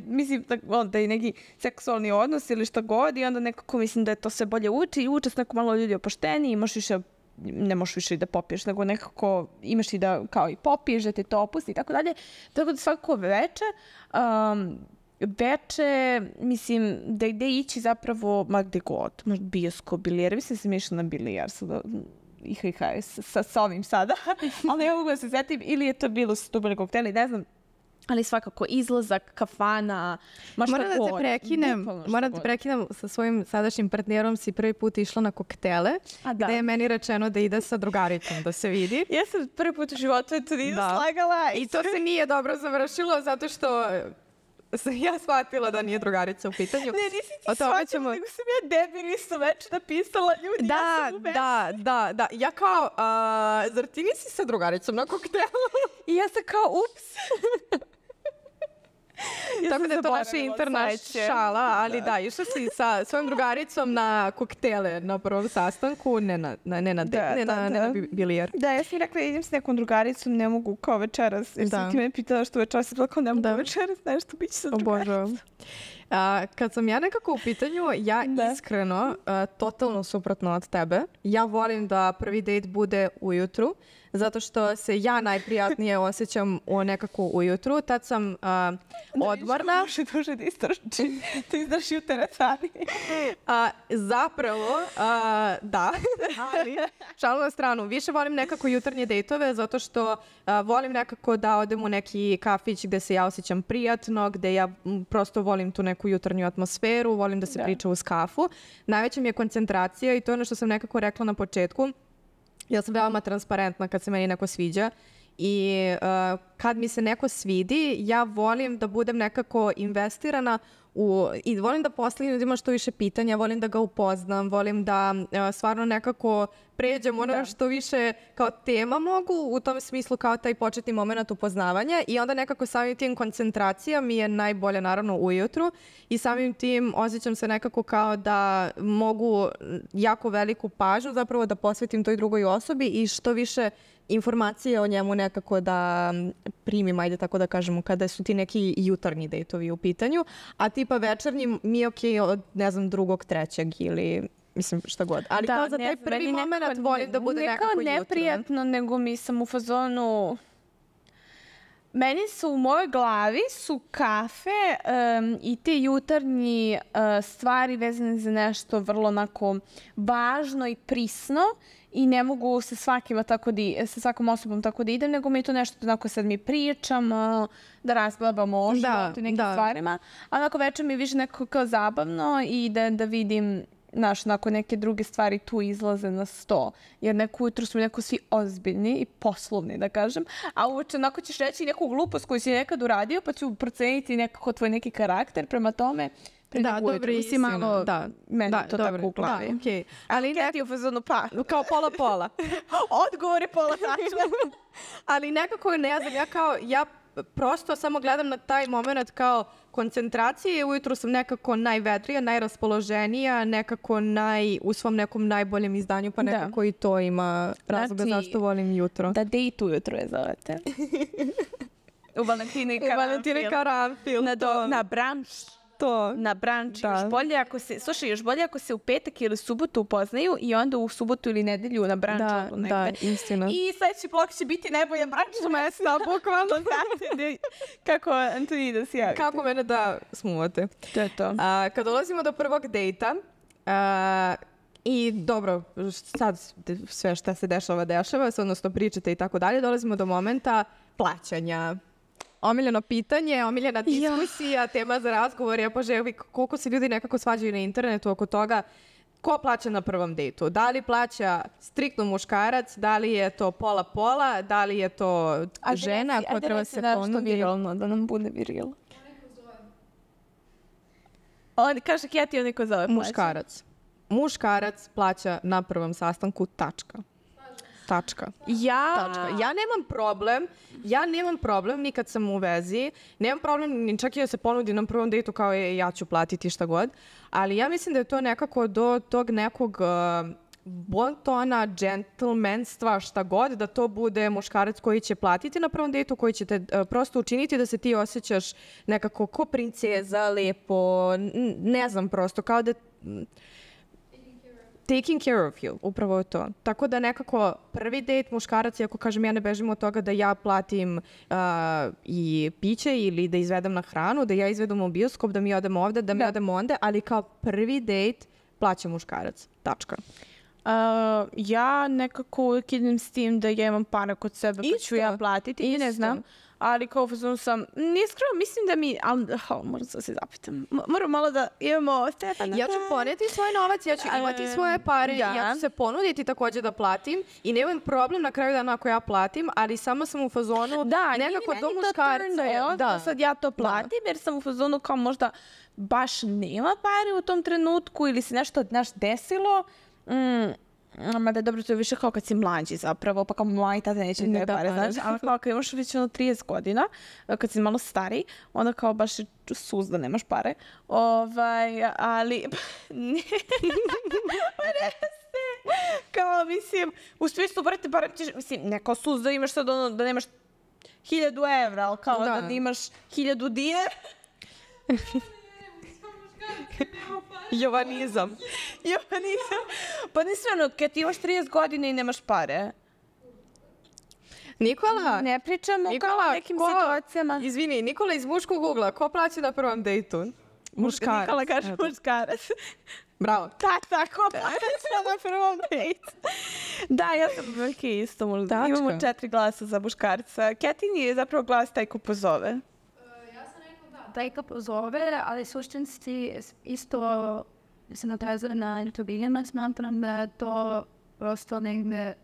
mislim da je neki seksualni odnos ili šta god i onda nekako mislim da je to sve bolje uči i uče se neko malo ljudi opušteniji, imaš više, ne možeš više i da popiješ, nego nekako imaš i da kao i popiješ, da te to opusti i tako dalje. Tako da svakako veče, mislim, da gde ići zapravo, ma gde god, možda bioskop, bilijar, mislim da sam išla na bilijar sada, sa ovim sada, ali ne mogu da se setim, ili je to bilo su tu bili kokteli, ne znam, ali svakako izlazak, kafana, Moram da te prekinem sa svojim sadašnjim partnerom, si prvi put išla na koktele, gde je meni rečeno da ide sa drugaricom, da se vidi. Ja sam prvi put u životu to nije slagala. I to se nije dobro završilo, zato što sam ja shvatila da nije drugarica u pitanju. Ne, nisi ti shvatila, nego sam ja debil isto već napisala ljudi. Da. Ja kao, zar ti nisi sa drugaricom na koktelu? I ja sam kao, ups. Tako da je to naša interna šala, ali da, išla si sa svojom drugaricom na koktele na prvom sastanku, ne na bilijar. Da, ja sam rekla, idem s nekom drugaricom, ne mogu kao večeras, jer sam ti me pitala što večeras, sam rekla, ne mogu večeras, nešto bit će sa drugaricom. Kad sam ja nekako u pitanju, ja iskreno, totalno suprotno od tebe, ja volim da prvi dejt bude ujutru, zato što se ja najprijatnije osjećam nekako ujutru. Tad sam odmorna. Može duže da izdrži u teretani. Zapravo, da. Ali, šalu na stranu, više volim nekako jutarnje dejtove, zato što volim nekako da odem u neki kafić gde se ja osjećam prijatno, gde ja prosto volim tu neku jutarnju atmosferu, volim da se priča uz kafu. Najveća mi je koncentracija i to je ono što sam nekako rekla na početku. Ja sam veoma transparentna kad se meni neko sviđa i kad mi se neko svidi, ja volim da budem nekako investirana i volim da postavim ljudima što više pitanja, volim da ga upoznam, volim da stvarno nekako pređem što više kao tema mogu, u tom smislu kao taj početni moment upoznavanja i onda nekako samim tim koncentracija mi je najbolja naravno ujutru i samim tim osjećam se nekako kao da mogu jako veliku pažnju zapravo da posvetim toj drugoj osobi i što više informacije o njemu nekako da primim, ajde tako da kažemo, kada su ti neki jutarnji dejtovi u pitanju, a tipa večernji mi je okej od, ne znam, drugog, trećeg ili mislim šta god. Ali kao za taj prvi moment volim da bude nekako jutro. Ne neprijatno, nego mi sam u fazonu... Meni su u mojoj glavi su kafe i te jutarnji stvari vezane za nešto vrlo onako važno i prisno i ne mogu sa svakom osobom tako da idem, nego mi je to nešto onako sad mi pričamo, da razglabamo o životu i nekim stvarima. A onako večer mi je više nekako kao zabavno i da vidim onako neke druge stvari tu izlaze na sto. Jer neko ujutru smo neko svi ozbiljni i poslovni, da kažem. A uveče onako ćeš reći neku glupost koju si nekad uradio, pa ću proceniti nekako tvoj neki karakter prema tome. Da, dobri si malo, meni to tako u glavi. Da, okej. Ali ne ti u fazonu kao pola-pola. Odgovor je pola tačno. Ali nekako ne znam, ja prosto samo gledam na taj moment kao koncentracije. Ujutru sam nekako najvedrija, najraspoloženija, nekako u svom nekom najboljem izdanju, pa nekako i to ima razloga zašto volim jutro. Da date ujutro je zovete. U Valentini Karanfil. Na brunch. Na brunch. Još bolje ako se u petak ili subotu upoznaju i onda u subotu ili nedelju na brunch. Da, istina. I sledeći blok će biti najbolje brunch mesta, bukvalno. Kako Antoni da se javite. Kako mene da smuvate. To je to. Kad dolazimo do prvog dejta, I dobro, sad sve šta se dešava se, odnosno pričate i tako dalje, dolazimo do momenta plaćanja. Omiljeno pitanje, omiljena diskusija, tema za razgovor, koliko se ljudi nekako svađaju na internetu oko toga ko plaća na prvom dejtu. Da li plaća striktno muškarac, da li je to pola-pola, da li je to žena koja treba se ponudi. Viralno, da nam bude viril. On kaže Keti, on neko zove muškarac. Muškarac plaća na prvom sastanku, tačka. Tačka. Ja nemam problem ni kad sam u vezi, nemam problem ni čak i da se ponudi na prvom dejtu kao ja ću platiti šta god, ali ja mislim da je to nekako do tog nekog bontona, džentlmenstva, šta god, da to bude muškarac koji će platiti na prvom dejtu, koji će te prosto učiniti da se ti osjećaš nekako ko princeza, lepo, ne znam prosto, kao da taking care of you, upravo je to. Tako da nekako prvi dejt muškarac, iako kažem ja ne bežim od toga da ja platim i piće ili da izvedem na hranu, da ja izvedem u bioskop, da mi odemo ovde, da mi odemo onda, ali kao prvi dejt plaća muškarac. Tačka. Ja nekako uvijek idem s tim da ja imam para kod sebe pa ću ja platiti i ne znam. Ali kao fazonu sam, niskreno mislim da mi, ali moram se zapitam, moram malo da imamo Stefana. Ja ću poneti svoj novac, ja ću imati svoje pare, ja ću se ponuditi također da platim i nemam problem na kraju dana ako ja platim, ali samo sam u fazonu nekako do muškarca. Da, sad ja to platim jer sam u fazonu kao možda baš nema pare u tom trenutku ili se nešto desilo. Mada je dobro, to je više kao kad si mlađi zapravo, pa kao mladi tada neće te pare, znaš, ali kao kad imaš već 30 godina, kad si malo stariji, onda kao baš je sus da nemaš pare, ali ne, kao mislim, u smislu brate, barem ćeš, mislim, ne kao sus da imaš sad ono, da nemaš 1000 evra, ali kao da imaš 1000 dinara. Jovanizam. Pa nisi ono, kad ti imaš 30 godina i nemaš pare. Nikola! Ne pričamo kao o nekim situacijama. Izvini, Nikola iz muškog ugla, ko plaća na prvom dejtu? Muškarac. Nikola kaže muškarac. Bravo. Tako plaća na prvom dejtu. Da, ja sam veliki isto možda. Imamo 4 glasa za muškarca. Ketin je zapravo glas taj ko pozove. Taj ko pozove, ali suštinski isto se natezuje na intubiranje, smatram da je to prosto negde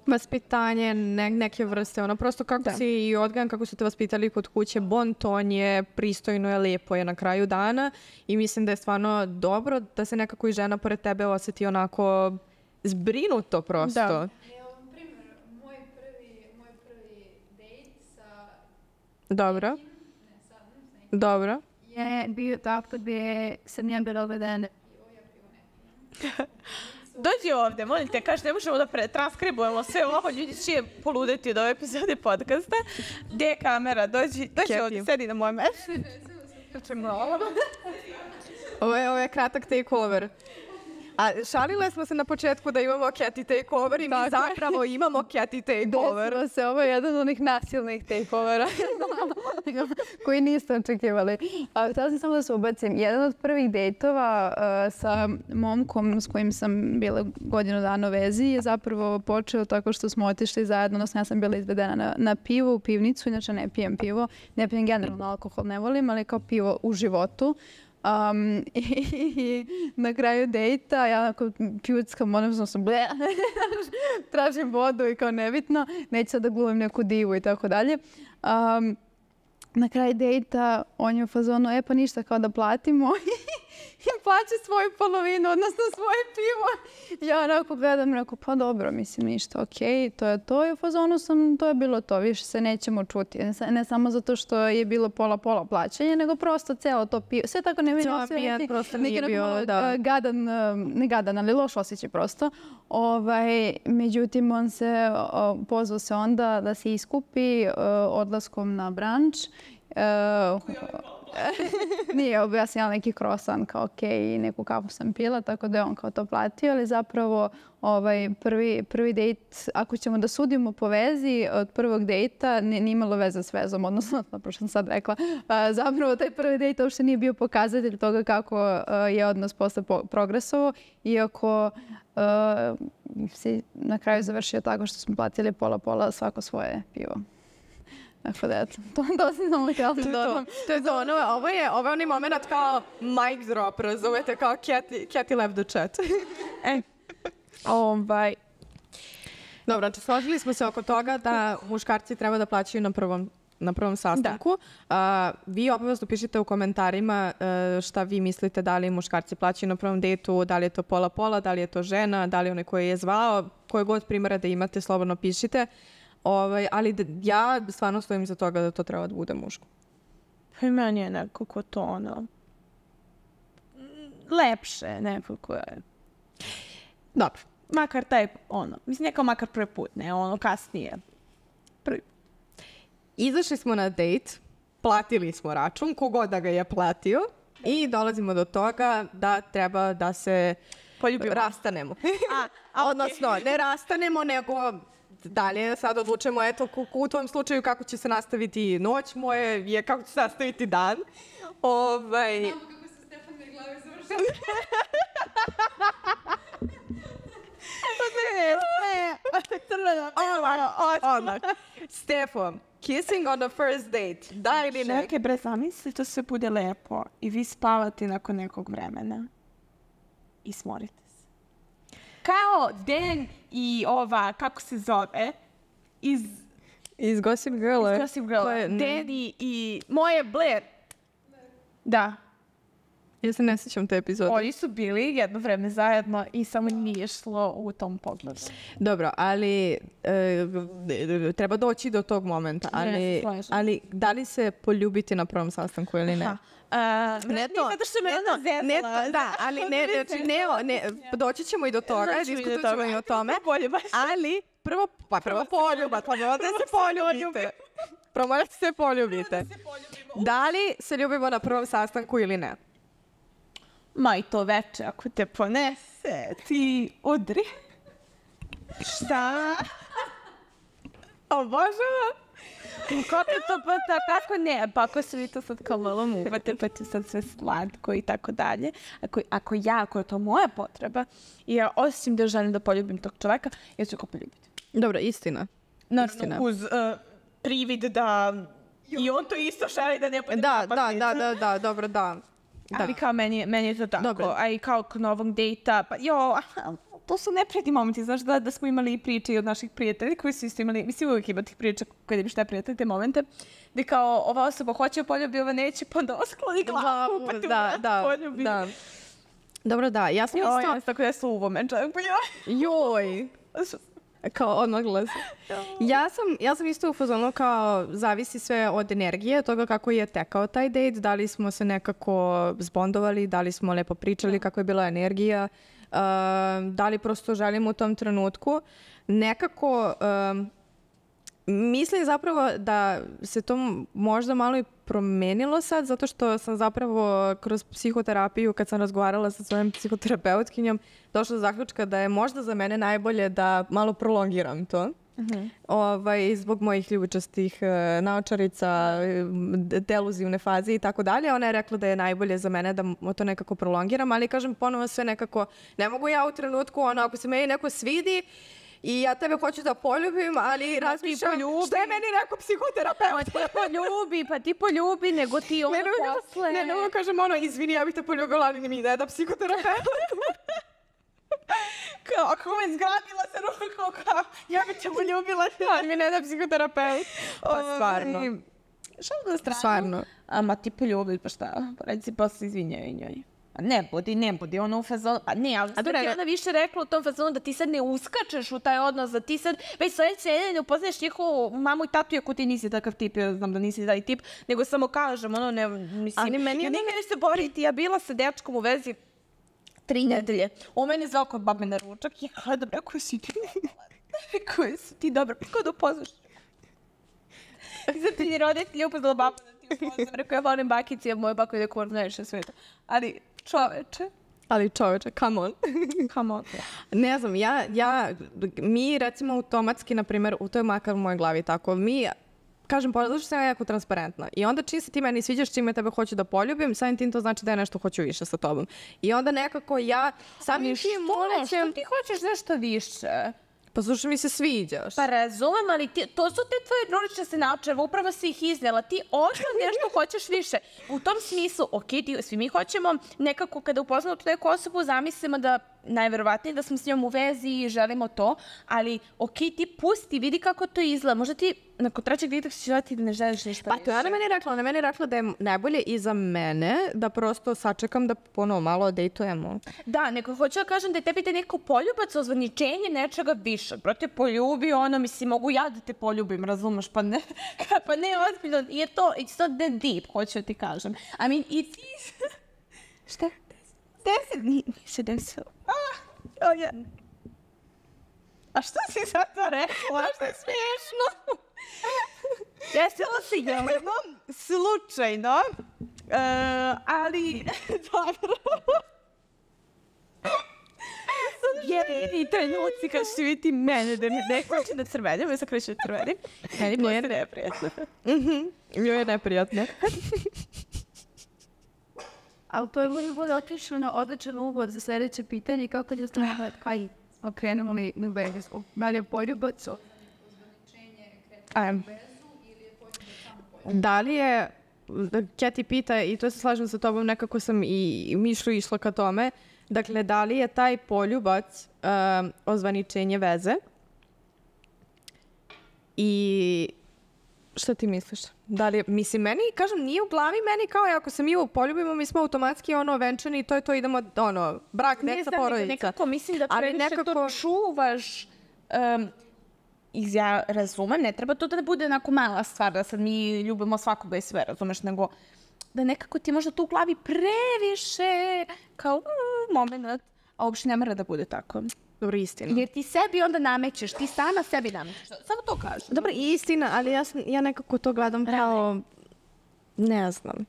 vaspitanje neke vrste, ono prosto kako si i odgajan, kako su te vaspitali kod kuće, bon ton je, pristojno je, lepo je na kraju dana i mislim da je stvarno dobro da se nekako i žena pored tebe osjeti onako zbrinuto prosto. Da. Dobro. Dobro. Je bio tako gdje sam ja bila uvedena. Dođi ovdje, molim te, kažete, ne možemo da transkribujemo sve ovo, ljudi će poludeti od ove epizode podcasta. Gdje je kamera? Dođi ovdje, sedi na moje mesto. Ovo je kratak takeover. A šalile smo se na početku da imamo Keti takeover i mi zapravo imamo Keti takeover. Desilo se, ovo je jedan od onih nasilnih takeovera koji niste očekivali. Htjela sam samo da se ubacim. Jedan od prvih dejtova sa momkom s kojim sam bila godinu dana u vezi je zapravo počeo tako što smo otišli zajedno, odnosno ja sam bila izvedena na pivo u pivnicu, inače ne pijem pivo, ne pijem generalno alkohol, ne volim, ali kao pivo u životu. I na kraju dejta ja onako kljuckam, odnosno sam tražim vodu i kao nebitno, neću sad da glumim neku divu i tako dalje. Na kraju dejta on je u fazonu, pa ništa, kao da platimo i plaća svoju polovinu, odnosno svoje pivo. Ja onako gledam, rekao, pa dobro, mislim, ništa, okej, to je to. I u fazonu sam, to je bilo to, više se nećemo čuti. Ne samo zato što je bilo pola plaćanje, nego prosto celo to pivo. Sve tako ne vidim osjećati. Prosto nije bio, gadan, ne gadan, ali loš osjećaj prosto. Međutim, on se pozvao se onda da se iskupi odlaskom na branč. Nije, objasnila neki croissant kao okej, i neku kafu sam pila, tako da je on kao to platio, ali zapravo prvi dejt, ako ćemo da sudimo po vezi, od prvog dejta nije imalo veze s vezom, odnosno, zapravo što sam sad rekla, zapravo taj prvi dejt uopšte nije bio pokazatelj toga kako je odnos posle progresovao, iako se na kraju završio tako što smo platili pola svako svoje pivo. Tako da, eto, to si samo htjela da dodam. To je to, ovo je onaj moment kao mic drop, razumete, kao Cathy left the chat. Dobro, znači složili smo se oko toga da muškarci treba da plaćaju na prvom sastanku. Vi obavezno pišite u komentarima šta vi mislite, da li muškarci plaćaju na prvom dejtu, da li je to pola-pola, da li je to žena, da li je onaj koji je zvao, koje god primjera da imate, slobodno pišite. Ali ja stvarno stojim za toga da to treba da bude muško. Pa i meni je nekako to lepše nekako je. Dobro. Makar taj, mislim, ne kao makar prvi put, ne, kasnije. Prvi. Izašli smo na dejt, platili smo račun, kogod da ga je platio i dolazimo do toga da treba da se rastanemo. Odnosno, ne rastanemo, nego dalje sad odlučujemo, eto, u tom slučaju kako će se nastaviti noć, moje je kako će se nastaviti dan. Znamo kako se Stefan Mirglavi završava. Stefan, kissing on the first date, da ili ne? Čekaj bre, zamisli, to sve bude lepo i vi spavate nakon nekog vremena i smorite se. Kao Dan i kako se zove, iz Gossip Girl. Iz Gossip Girl. Dan i moje Blair. Da. Ja se ne sjećam te epizode. Oni su bili jedno vreme zajedno i samo nije šlo u tom pogledu. Dobro, ali treba doći do tog momenta. Ali da li se poljubiti na prvom sastanku ili ne? Ne to. Zato što me zezala. Da, ali ne, doći ćemo i do toga, diskutovat ćemo i o tome. Ali prvo poljubat, pa da se poljubite. Prvo morate se poljubite. Da li se ljubimo na prvom sastanku ili ne? Ma i to veče, ako te ponese, ti udri. Šta? Obožavam. Kako je to tako ne? Pa ako se vi to sad kao malo muvate, pa ti sad sve slatko i tako dalje. Ako je to moja potreba i ja osim da želim da poljubim tog čoveka, ja ću ga poljubiti. Dobro, istina. Naravno, uz privid da i on to isto želi da ne bude. Da, dobro, da. Ali kao meni je to tako. Dobro. A i kao novog dejta, pa to su neprijatni momenti, znaš da smo imali i priče i od naših prijatelja koji su isto imali, mislim uvijek ima tih priča kada imaš te prijatelje, te momente, gdje kao ova osoba hoće poljubi, ova neće, pa onda oskloni glavu, pa ti poljubi. Da. Dobro, da, ja sam isto... Ja tako da su u ovome čak, Joj! Kao odmah glas. Ja sam isto u fazonu kao zavisi sve od energije, toga kako je tekao taj dejt, da li smo se nekako zbondovali, da li smo lepo pričali, kako je bila energija, da li prosto želimo u tom trenutku. Nekako mislim zapravo da se to možda malo i promenilo sad, zato što sam zapravo kroz psihoterapiju, kad sam razgovarala sa svojom psihoterapeutkinjom, došla do zaključka da je možda za mene najbolje da malo prolongiram to. Zbog mojih ljubičastih naočarica, deluzivne faze i tako dalje. Ona je rekla da je najbolje za mene da to nekako prolongiram, ali kažem ponovo sve nekako, ne mogu ja u trenutku, ako se meni neko svidi, i ja tebe hoću da poljubim, ali razmišljam što je meni neko psihoterapeut. Pa ti poljubi, nego ti ovo posle. Ne kažem izvini, ja bih te poljubila, ali mi ne da psihoterapeut. Kao, ako me zgrabila se ruku, kao, ja bih te poljubila, ali mi ne da psihoterapeut. Pa stvarno. Šal na stranu. Stvarno. Ma ti poljubi, pa šta? Reci posle izvinjaju njoj. Ne budi, ono u fazonu, pa ne, ali sad ti ona više rekla u tom fazonu da ti sad ne uskačeš u taj odnos, da ti sad već sledeće nedelje upoznaš njihovu mamu i tatu, ako ti nisi takav tip, ja znam da nisi taj tip, nego samo kažem, mislim, ja nikad se boriti, ja bila sa dečkom u vezi 3 nedelje, on mene zvao kod babe na ručak, ja gledam, rekao si ti, koji su ti dobro, kako da upoznaš? I sad ti roditelji upoznala baba da ti Rekao, ja volim bakici, a moja baka ide kod najviše sveta. Ali čoveče, Ali čoveče, come on. come on. Ne znam, mi recimo automatski, na primjer, to je makar u mojoj glavi tako, kažem, zato što sam ja jako transparentna. I onda čim se ti meni sviđaš, čime tebe hoću da poljubim, samim tim to znači da ja nešto hoću više sa tobom. I onda nekako ja samim tim Što ti hoćeš nešto više? Pa slušaj, mi se sviđaš. Pa razumem, ali to su te tvoje družičaste načeve, upravo si ih iznela. Ti odmah nešto hoćeš više. U tom smislu, svi mi hoćemo nekako kada upoznamo tu neku osobu, zamislimo da najverovatnije da smo s njom u vezi i želimo to, ali ti pusti, vidi kako to izgleda. Možda ti nakon trećeg dita ćeš želiti da ne želiš ništa više. Pa to je ona meni rekla da je najbolje i za mene da prosto sačekam da malo dejtujemo. Da, neko hoću da kažem da je tebi te neko poljubac, ozvaničenje nečega više. Bro, te poljubi, mislim, mogu ja da te poljubim, razumeš, pa ne ozbiljno, je to, it's not that deep, hoću da ti kažem. I mean, šta? 10. A što si sad to rekla? Što je smiješno? Desilo se jednom, slučajno, ali dobro. Jedini trenuci kad ćete vidjeti mene da mi neko će da crvenim, ja sam kreću da crvenim. Meni je neprijatno. Njoj je neprijatno. Ali to je bude otišlo na odličan uvod za sljedeće pitanje, kako je stavljati kaj okrenuli na vezu. Da li je poljubac? Da li je, Keti pita, i to se slažem sa tobom, nekako sam i mišlju išla ka tome, dakle, da li je taj poljubac ozvaničenje veze? I šta ti misliš? Da li je, mislim, meni, kažem, nije u glavi meni kao ako se mi poljubimo, mi smo automatski venčani i to je to, idemo, brak, deca, porodica. Nekako mislim da previše to čuvaš. Ja razumem, ne treba to da bude onako mala stvar, da sad mi ljubimo svakoga i sve, razumeš, nego da nekako ti možda to u glavi previše kao moment, a uopšte ne mora da bude tako. Dobro, istina. Jer ti sebi onda namećeš, ti sama sebi namećeš. Samo to kažem. Dobro, istina, ali ja nekako to gledam kao, ne znam.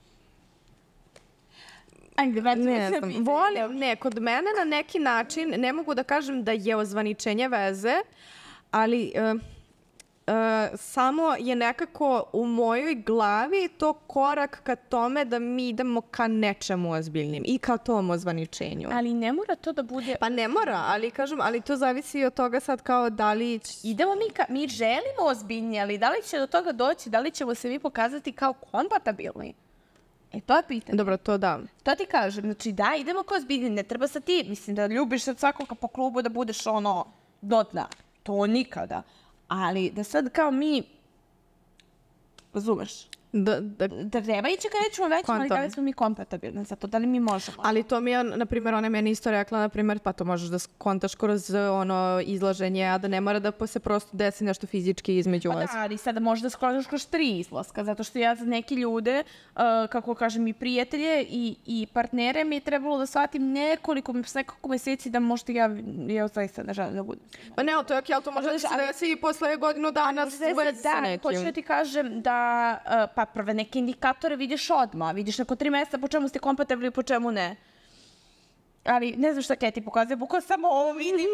Ne znam, volim, kod mene na neki način, ne mogu da kažem da je ozvaničenje veze, ali samo je nekako u mojoj glavi to korak ka tome da mi idemo ka nečemu ozbiljnim i ka tom ozvaničenju. Ali ne mora to da bude... Pa ne mora, ali kažem, ali to zavisi od toga sad kao da li... Idemo mi želimo ozbiljnije, ali da li će do toga doći, da li ćemo se mi pokazati kao kompatibilni? To je pitanje. Dobro, to da. To ti kažem, znači da, idemo kao ozbiljni, ne treba sa ti, mislim da ljubiš od svakoga po klubu da budeš do dna. To nikada. Ali da sad kao mi, razumeš, da treba ići kada ćemo većemo, ali da li smo mi kompatibilni za to, da li mi možemo. Ali to mi je, na primjer, ona meni isto rekla, na primjer, pa to možeš da skontaš kroz izlaženje, a da ne mora da se prosto desi nešto fizički između vas. Pa da, ali sada možeš da skontaš kroz 3 izlaska, zato što ja za neki ljude, kako kažem, i prijatelje i partnere mi je trebalo da shvatim nekoliko meseci da možda ja zaista ne želim da budem. Pa ne, to je ok, ali to može da se desi i posle godinu dana sa nekim. Hoću da ti kažem da pa prve neke indikatore vidiš odmah, vidiš nakon 3 mjeseca po čemu ste kompatibilni, po čemu ne. Ali ne znam šta Keti pokazuje, bukvalno samo ovo vidim.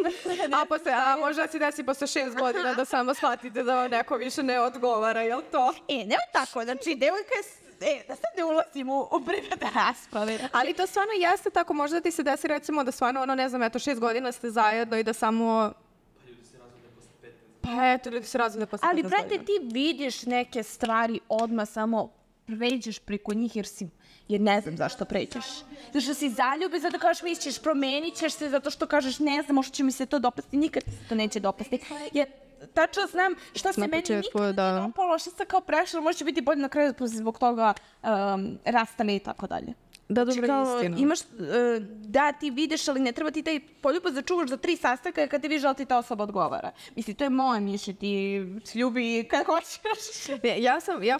A možda si desi posle 6 godina da samo shvatite da vam neko više ne odgovara, jel to? Nemoj tako, znači devojka je, da sad ne ulazim u privatne rasprave. Ali to stvarno jeste tako, možda ti se desi recimo da stvarno, ne znam, 6 godina ste zajedno i da samo... ljudi se razvode posle 15 godina. Ali, brate, ti vidiš neke stvari odmah, samo pređeš preko njih jer ne znam zašto pređeš. Zato što si zaljubi, zato kažeš misliš, promenit ćeš se, zato što kažeš ne znam, možda će mi se to dopasti, nikad se to neće dopasti. Jer tačno znam šta se meni nikad ne dopalo, što sam kao prešla, možda će biti bolje na kraju zbog toga rastane i tako dalje. Da, dobro, istina. Imaš, da, ti vidiš, ali ne treba ti taj poljubac da čuvaš za 3 sastanka kad ti vidiš da li ti ta osoba odgovara. Mislim, to je moje mišljenje, ti ljubi kad hoćeš. Ja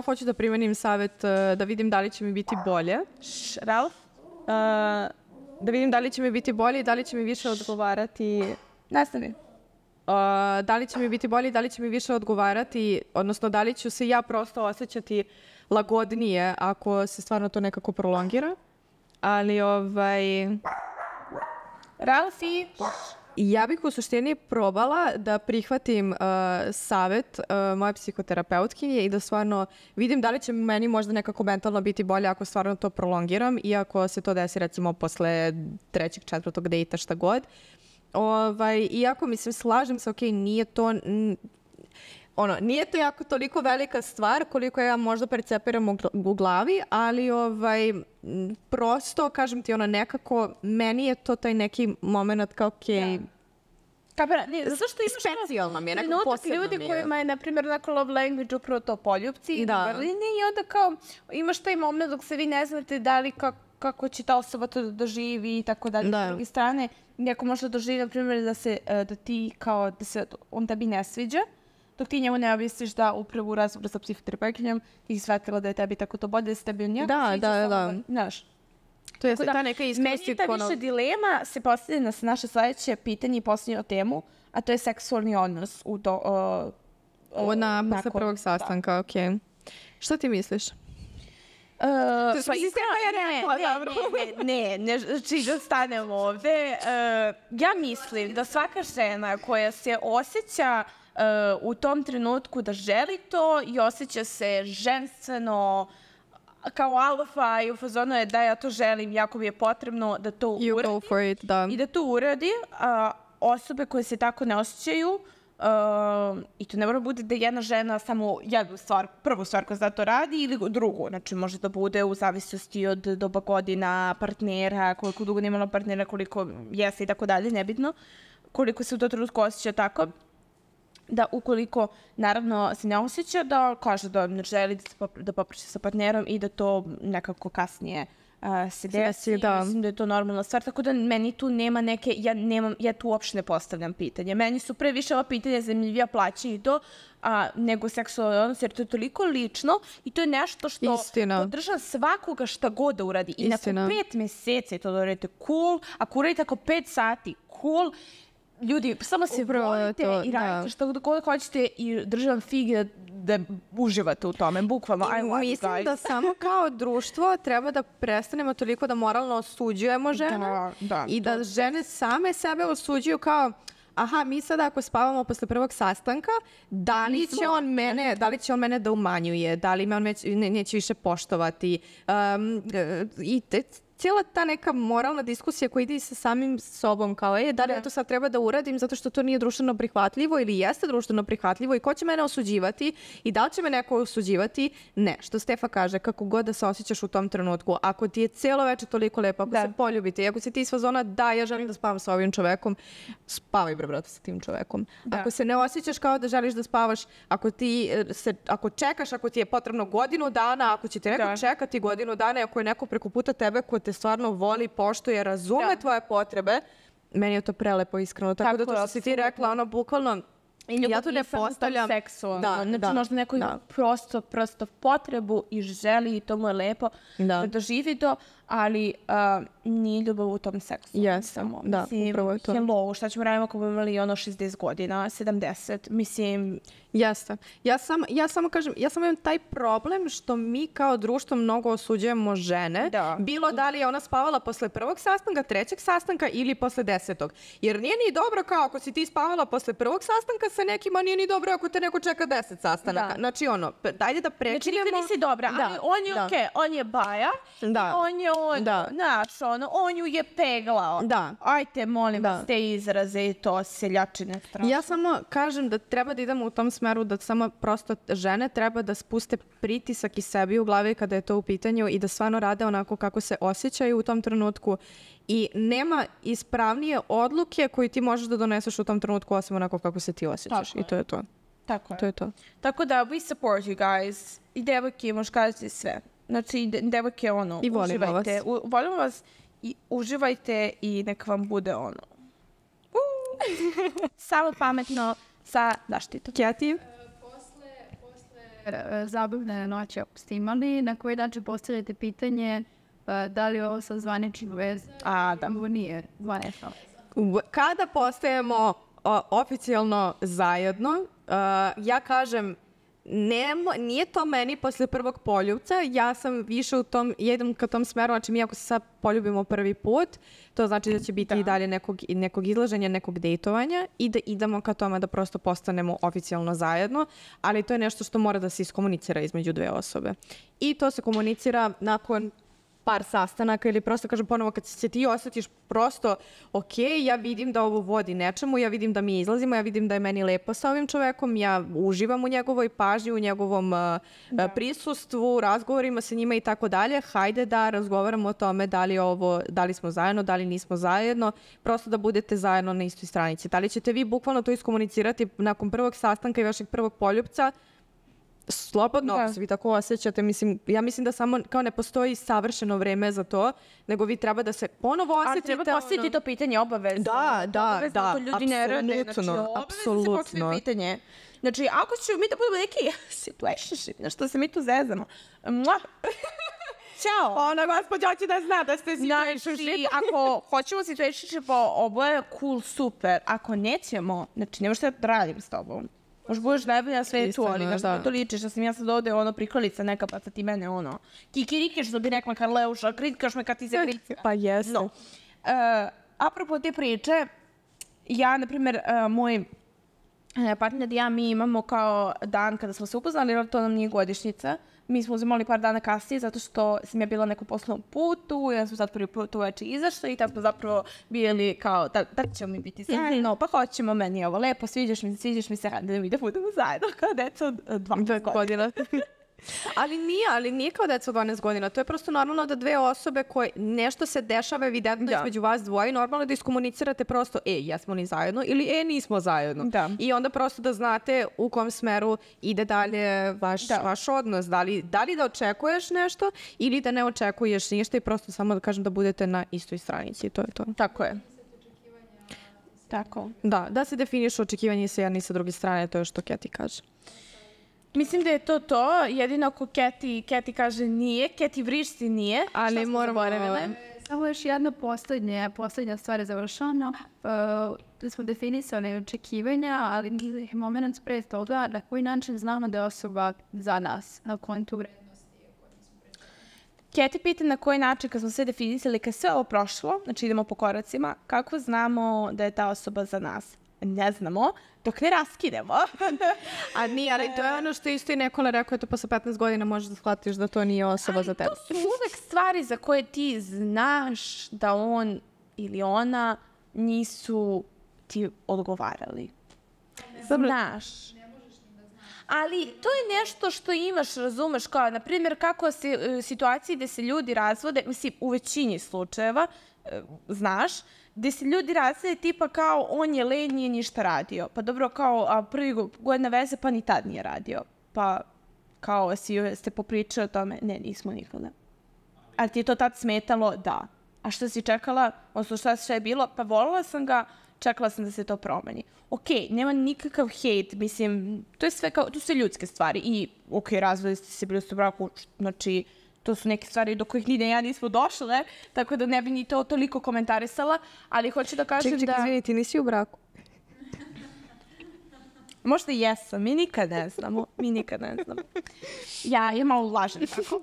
hoću da primenim savjet da vidim da li će mi biti bolje. Ralf? Da vidim da li će mi biti bolje i da li će mi više odgovarati. Nastavi. Da li će mi biti bolje, da li će mi više odgovarati, odnosno da li ću se ja prosto osjećati lagodnije ako se stvarno to nekako prolongira. Ali Ralfi? ja bih u suštini probala da prihvatim savjet moje psihoterapeutkinje i da stvarno vidim da li će meni možda nekako mentalno biti bolje ako stvarno to prolongiram i ako se to desi recimo posle 3. 4. dejta šta god. Iako mislim slažem se, ok, nije to nije to jako toliko velika stvar koliko ja možda percepiram u glavi, ali prosto, kažem ti, nekako, meni je to taj neki moment kao, ok, zašto imaš specijalno mi je, nekako posebno mi je. Ljudi kojima je, na primjer, onako love language upravo to poljupci i vrline i onda kao imaš taj moment dok se vi ne znate da li kako će ta osoba to da doživi i tako dalje. S druge strane, neko može doživi, na primjer, da ti kao, da se on tebi ne sviđa, dok ti njemu ne objasniš da upravo u razgovoru sa psihoterapeutkinjom ti shvatila da je tebi tako to bolje, da se tebi on jako sviđa. Da. Znaš. To je ta neka iskrenost. Meni ta više dilema se postavlja na naše sledeće pitanje i posljednju temu, a to je seksualni odnos u to... Posle prvog sastanka, okej. Šta ti misliš? Ne, znači da stanem ovde. Ja mislim da svaka žena koja se osjeća u tom trenutku da želi to i osjeća se ženstveno kao alfa i u fazonu je da ja to želim, jako mi je potrebno da to uradi. I da to uradi. Osobe koje se tako ne osjećaju, i to ne mora bude da jedna žena samo jednu stvar, prvu stvar koja za to radi ili drugu. Znači može da bude u zavisnosti od doba godina, partnera, koliko dugo nemala partnera, koliko jeste i tako dalje, nebitno. Koliko se u to trenutku osjeća tako. Da ukoliko, naravno, se ne osjeća, da kaže da ne želi da popriče sa partnerom i da to nekako kasnije se desi. Mislim da je to normalna stvar, tako da meni tu nema neke, ja tu uopšte ne postavljam pitanje. Meni su pre više ova pitanja zanimljivija plaćanje i to, nego seksualni odnos, jer to je toliko lično i to je nešto što podrža svakoga šta god da uradi. I nakon 5 meseci to da uradite cool, ako uradite ako 5 sati cool, ljudi, samo se volite i radite što god hoćete i držam fige da uživate u tome, bukvalno. Mislim da samo kao društvo treba da prestanemo toliko da moralno osuđujemo žene i da žene same sebe osuđuju kao aha, mi sada ako spavamo posle prvog sastanka, da li će on mene da umanjuje, da li me on neće više poštovati i cijela ta neka moralna diskusija koja ide sa samim sobom kao da li ja to sad treba da uradim zato što to nije društveno prihvatljivo ili jeste društveno prihvatljivo i ko će mene osuđivati i da li će me neko osuđivati? Ne, što Stefa kaže, kako god da se osjećaš u tom trenutku, ako ti je cijelo večer toliko lepo, ako se poljubite i ako si ti iz fazona da ja želim da spavam sa ovim spavaj bre brate sa tim čovekom. Ako se ne osjećaš kao da želiš da spavaš, ako čekaš, ako ti je potrebno godinu dana, ako će te neko čekati godinu dana i ako je neko preko puta tebe ko te stvarno voli, poštuje, razume tvoje potrebe, meni je to prelepo iskreno. Tako da to što si ti rekla, bukvalno, ja to ne postavljam. Znači možda neko ima prosto potrebu i želi i to mu je lepo da doživi to, ali nije ljubav u tom seksu. Samo. Upravo je to. Hello, šta ćemo raditi ako bi imali 60 godina, 70, mislim... Jeste. Ja samo kažem, ja samo imam taj problem što mi kao društvo mnogo osuđujemo žene, bilo da li je ona spavala posle prvog sastanka, 3. sastanka ili posle 10. Jer nije ni dobro kao ako si ti spavala posle prvog sastanka sa nekima, nije ni dobro ako te neko čeka 10 sastanaka. Znači dajde da prekinemo. Znači nisi dobra, ali on je okej, on je baja, on je on ju je peglao. Ajte, molim vas, te izraze i to seljačine strašno. Ja samo kažem da treba da idemo u tom smeru da samo prosto žene treba da spuste pritisak i sebi u glavi kada je to u pitanju i da stvarno rade onako kako se osjećaju u tom trenutku i nema ispravnije odluke koju ti možeš da doneseš u tom trenutku osim onako kako se ti osjećaš. I to je to. To je to. Tako da, we support you guys. I devojke, muškarci, sve. Znači, devojke, i volimo vas. Volimo vas i uživajte i nek vam bude samo pametno sa zaštitom. Kjati? Posle zabavne noći ako ste imali, na koji način postavljate pitanje da li je ovo sa zvaničnim veza? Da. Ovo nije zvanično. Kada postajemo oficijalno zajedno. Ja kažem, nije to meni posle prvog poljubca, ja sam više jedem ka tom smeru, znači mi ako se sad poljubimo prvi put, to znači da će biti i dalje nekog izlaženja, nekog dejtovanja i da idemo ka tome da prosto postanemo oficijalno zajedno, ali to je nešto što mora da se iskomunicira između dve osobe. I to se komunicira nakon par sastanaka ili prosto kažem ponovo kad se ti osjetiš prosto ok, ja vidim da ovo vodi nečemu, ja vidim da mi izlazimo, ja vidim da je meni lepo sa ovim čovekom, ja uživam u njegovoj pažnji, u njegovom prisustvu, razgovorima sa njima i tako dalje. Hajde da razgovaramo o tome da li smo zajedno, da li nismo zajedno, prosto da budete zajedno na istoj stranici. Da li ćete vi bukvalno to iskomunicirati nakon prvog sastanka i vašeg prvog poljupca? Slobodno, ako se vi tako osjećate, ja mislim da samo kao ne postoji savršeno vreme za to, nego vi treba da se ponovo osjetite. Ali treba postaviti to pitanje obavezno. Da, ljudi ne rade. Apsolutno. Pitanje. Znači, ako ćemo mi da budemo neki situationship, na što se mi tu zezamo. Ćao. Ona gospođa hoće da zna da ste situationship. Znači, ako hoćemo situationship, oboje cool, super. Ako nećemo, znači, nemaš šta da radim s tobom. Možda budeš najbolja na svetu, ali na to ličiš, da sam ja sad ovde prikolica neka, pa sad ti mene kikirikeš, da bi rekla Karleuša, kritkaš me kad ti se kritika. Pa jeste. No. Apropo te priče, ja, na primjer, moj partner i ja, mi imamo kao dan kada smo se upoznali, ali to nam nije godišnjica. Mi smo uzimali par dana kasnije zato što sam ja bila na nekom poslovnom putu, ja sam sad prvi put uveče izašla i tako zapravo bili kao, da ćemo mi biti zajedno, pa hoćemo, meni je ovo lepo, sviđaš mi se, da mi da budemo zajedno kao deca od 12 godina. Ali nije kao deca od 12 godina, to je prosto normalno da dve osobe koje nešto se dešava evidentno između vas dvoje, normalno da iskomunicirate prosto, jesmo li zajedno ili nismo zajedno. I onda prosto da znate u kom smeru ide dalje vaš odnos, da li da očekuješ nešto ili da ne očekuješ ništa i prosto samo da kažem da budete na istoj stranici, to je to. Tako je. Tako. Da se definišu očekivanje sa jedne i sa druge strane, to je što Keti kaže. Mislim da je to, jedino ako Keti kaže nije, Keti vrišti nije, ali moramo... Samo još jedna poslednja stvar je završena. Da smo definisali očekivanja, ali moment pre toga na koji način znamo da je osoba za nas, na kontu vrednosti. Keti pita na koji način kad smo sve definisali, kad sve ovo prošlo, znači idemo po koracima, kako znamo da je ta osoba za nas? Ne znamo, dok ne raskidemo. Ali to je ono što isto i Nikola rekao, to posle 15 godina možeš da shvatiš da to nije osoba za tebe. To su uvek stvari za koje ti znaš da on ili ona nisu ti odgovarali. Znaš. Ali to je nešto što imaš, razumeš, kao, na primjer, kako se situaciji gde se ljudi razvode, mislim, u većini slučajeva, znaš, gde se ljudi razvode tipa kao on je lenj, nije ništa radio. Pa dobro, kao prvi godina veze, pa ni tad nije radio. Pa kao ste popričali o tome, ne, nismo nikada. Ali ti je to tad smetalo? Da. A što si čekala, odnosno šta je bilo? Pa volila sam ga, čekala sam da se to promeni. Okej, nema nikakav hejt, mislim, to je sve kao, to su ljudske stvari. I razveli ste se, bili ste u braku, znači, to su neke stvari do kojih ni ja nismo došle, tako da ne bi ni to toliko komentarisala, ali hoću da kažem da... Čekaj, izvini, ti nisi u braku? Možda i jesam, mi nikad ne znamo. Ja malo lažem tako.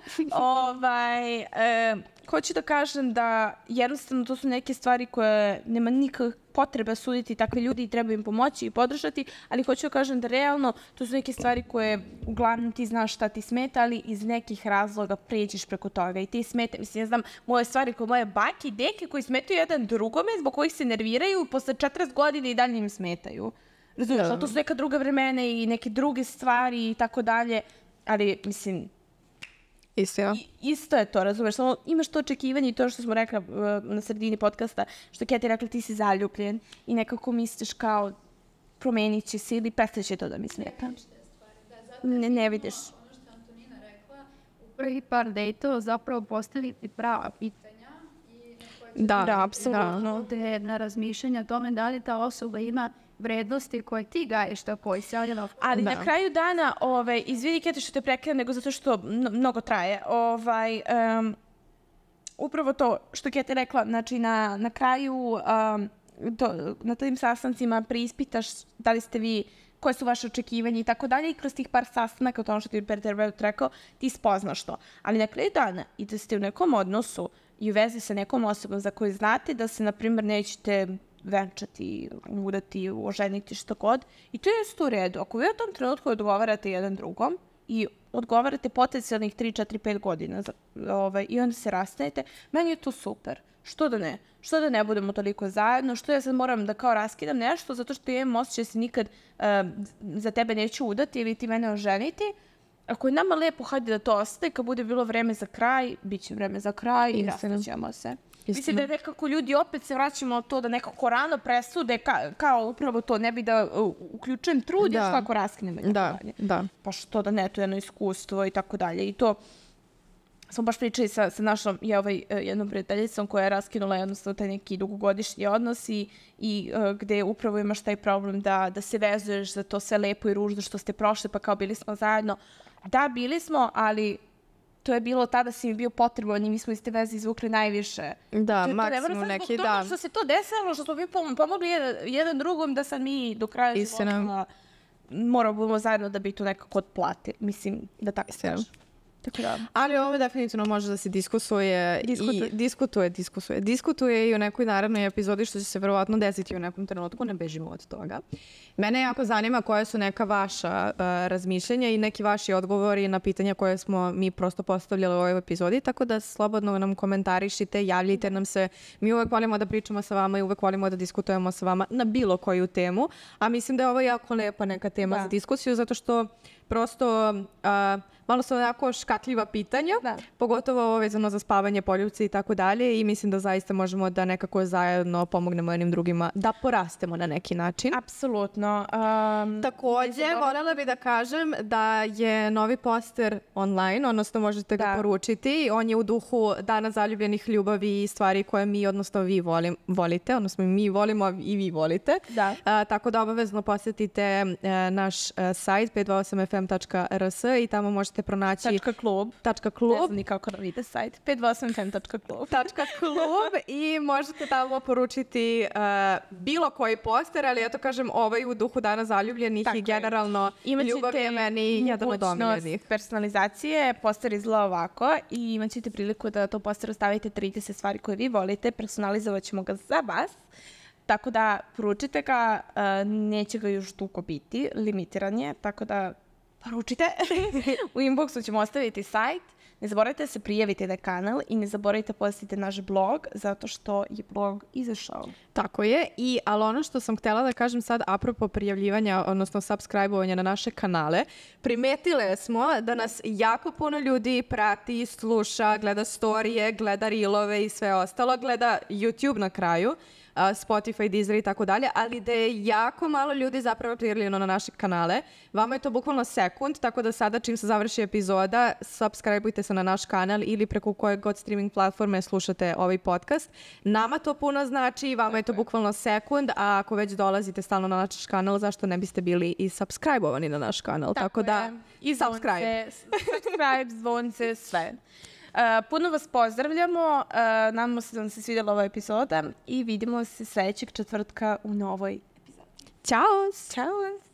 Hoću da kažem da jednostavno to su neke stvari koje nema nikakve potrebe suditi takve ljudi i treba im pomoći i podržati, ali hoću da kažem da realno to su neke stvari koje uglavnom ti znaš šta ti smeta, ali iz nekih razloga pređeš preko toga i ti smeta. Mislim, ja znam moje stvari koje moje bake i deke koji smetaju jedan drugome, zbog kojih se nerviraju, posle 40 godina i dalje im smetaju. Razumiješ, ali to su neka druga vremena i neke druge stvari i tako dalje, ali mislim... Isto je to, razumeš, samo imaš to očekivanje i to što smo rekla na sredini podcasta, što Keti rekla ti si zaljubljen i nekako misliš kao promenit će se ili prestaće to da mi smeta. Ne vidiš. Ono što Antonina rekla, u prvi par dejtova zapravo postaviti prava pitanja i da, apsolutno. Na razmišljanje o tome da li ta osoba ima vrednosti koje ti gaješ tako i seljeno. Ali na kraju dana, izvini Keti što te prekidam, nego zato što mnogo traje, upravo to što Keti rekla, znači na kraju na tim sastancima preispitaš da li ste vi, koje su vaše očekivanje i tako dalje i kroz tih par sastanaka, to ono što ti je rekao, ti spoznaš to. Ali na kraju dana i da ste u nekom odnosu i u vezi sa nekom osobom za koju znate da se, na primjer, nećete venčati, udati, oženiti, što god. I to je isto u redu. Ako vi u tom trenutku odgovarate jedan drugom i odgovarate potencijalnih 3, 4, 5 godina i onda se rastanete, meni je to super. Što da ne? Što da ne budemo toliko zajedno? Što ja sad moram da kao raskidam nešto zato što imam osjećaj da se nikad za tebe neću udati ili ti mene oženiti? Ako je nama lepo, hajde da to ostane, kad bude bilo vreme za kraj, bit će vreme za kraj i rastaćemo se. Mislim da je nekako ljudi opet se vraćamo to da nekako rano presude kao upravo to, ne bi da uključujem trud još kako raskinemo. Da. Pa što da ne, to je jedno iskustvo i tako dalje. I to smo baš pričali sa našom jednom prijateljicom koja je raskinula jednostavno taj neki dugogodišnji odnos i gde upravo imaš taj problem da se vezuješ za to sve lepo i ružno što ste prošli, pa kao bili smo zajedno. Da, bili smo, ali to je bilo tada si mi bio potreban i mi smo iz te veze izvukli najviše. Da, maksimum neki dan. Što se to desilo, što smo mi pomogli jedan drugom da sad mi do kraja života moramo budemo zajedno da bi to nekako otplati. Mislim da tako kažem. Ali ovo definitivno može da se diskutuje i u nekoj naravnoj epizodi što će se verovatno desiti u nekom trenutku, ne bežimo od toga. Mene jako zanima koja su neka vaša razmišljenja i neki vaši odgovori na pitanja koje smo mi prosto postavljali u ovoj epizodi, tako da slobodno nam komentarišite, javljajte nam se. Mi uvek volimo da pričamo sa vama i uvek volimo da diskutujemo sa vama na bilo koju temu, a mislim da je ovo jako lepa neka tema za diskusiju, zato što prosto malo su onako škakljiva pitanja, pogotovo ovo vezano za spavanje, poljubce i tako dalje i mislim da zaista možemo da nekako zajedno pomognemo jednim drugima da porastemo na neki način. Apsolutno. Takođe, voljela bih da kažem da je novi poster online, odnosno možete ga poručiti. On je u duhu Dana zaljubljenih ljubavi i stvari koje mi, odnosno vi volite, odnosno mi volimo i vi volite. Tako da obavezno posjetite naš sajt 528fm.rs i tamo možete pronaći .klub. Ne znam nikako da vidite sajt. 528fm.klub. I možete tamo poručiti bilo koji poster, ali ja to kažem ovaj u duhu Dana zaljubljenih i generalno ljubav je meni jedan od omiljenih. Mogućnost personalizacije, poster izgleda ovako i imat ćete priliku da to posteru stavite 30 stvari koje vi volite, personalizovat ćemo ga za vas. Tako da poručite ga, neće ga još dugo biti, limitiran je, tako da poručite. U inboxu ćemo ostaviti sajt. Ne zaboravite da se prijavite na kanal i ne zaboravite posjetite naš blog, zato što je blog izašao. Tako je, ali ono što sam htjela da kažem sad apropo prijavljivanja, odnosno subscribe-ovanja na naše kanale, primetile smo da nas jako puno ljudi prati, sluša, gleda storije, gleda reelove i sve ostalo, gleda YouTube na kraju, Spotify, Deezer i tako dalje, ali da je jako malo ljudi zapravo prijavljeno na naše kanale. Vama je to bukvalno sekund, tako da sada čim se završi epizoda, subscribe-ujte se na naš kanal ili preko kojeg god streaming platforme slušate ovaj podcast. Nama to puno znači i vama je to bukvalno sekund, a ako već dolazite stalno na naš kanal, zašto ne biste bili i subscribe-ovani na naš kanal? Tako da, i subscribe. Subscribe, zvonce, sve. Puno vas pozdravljamo, nadamo se da vam se svidjela ova epizoda i vidimo se sljedećeg četvrtka u novoj epizodi. Ćao! Ćao!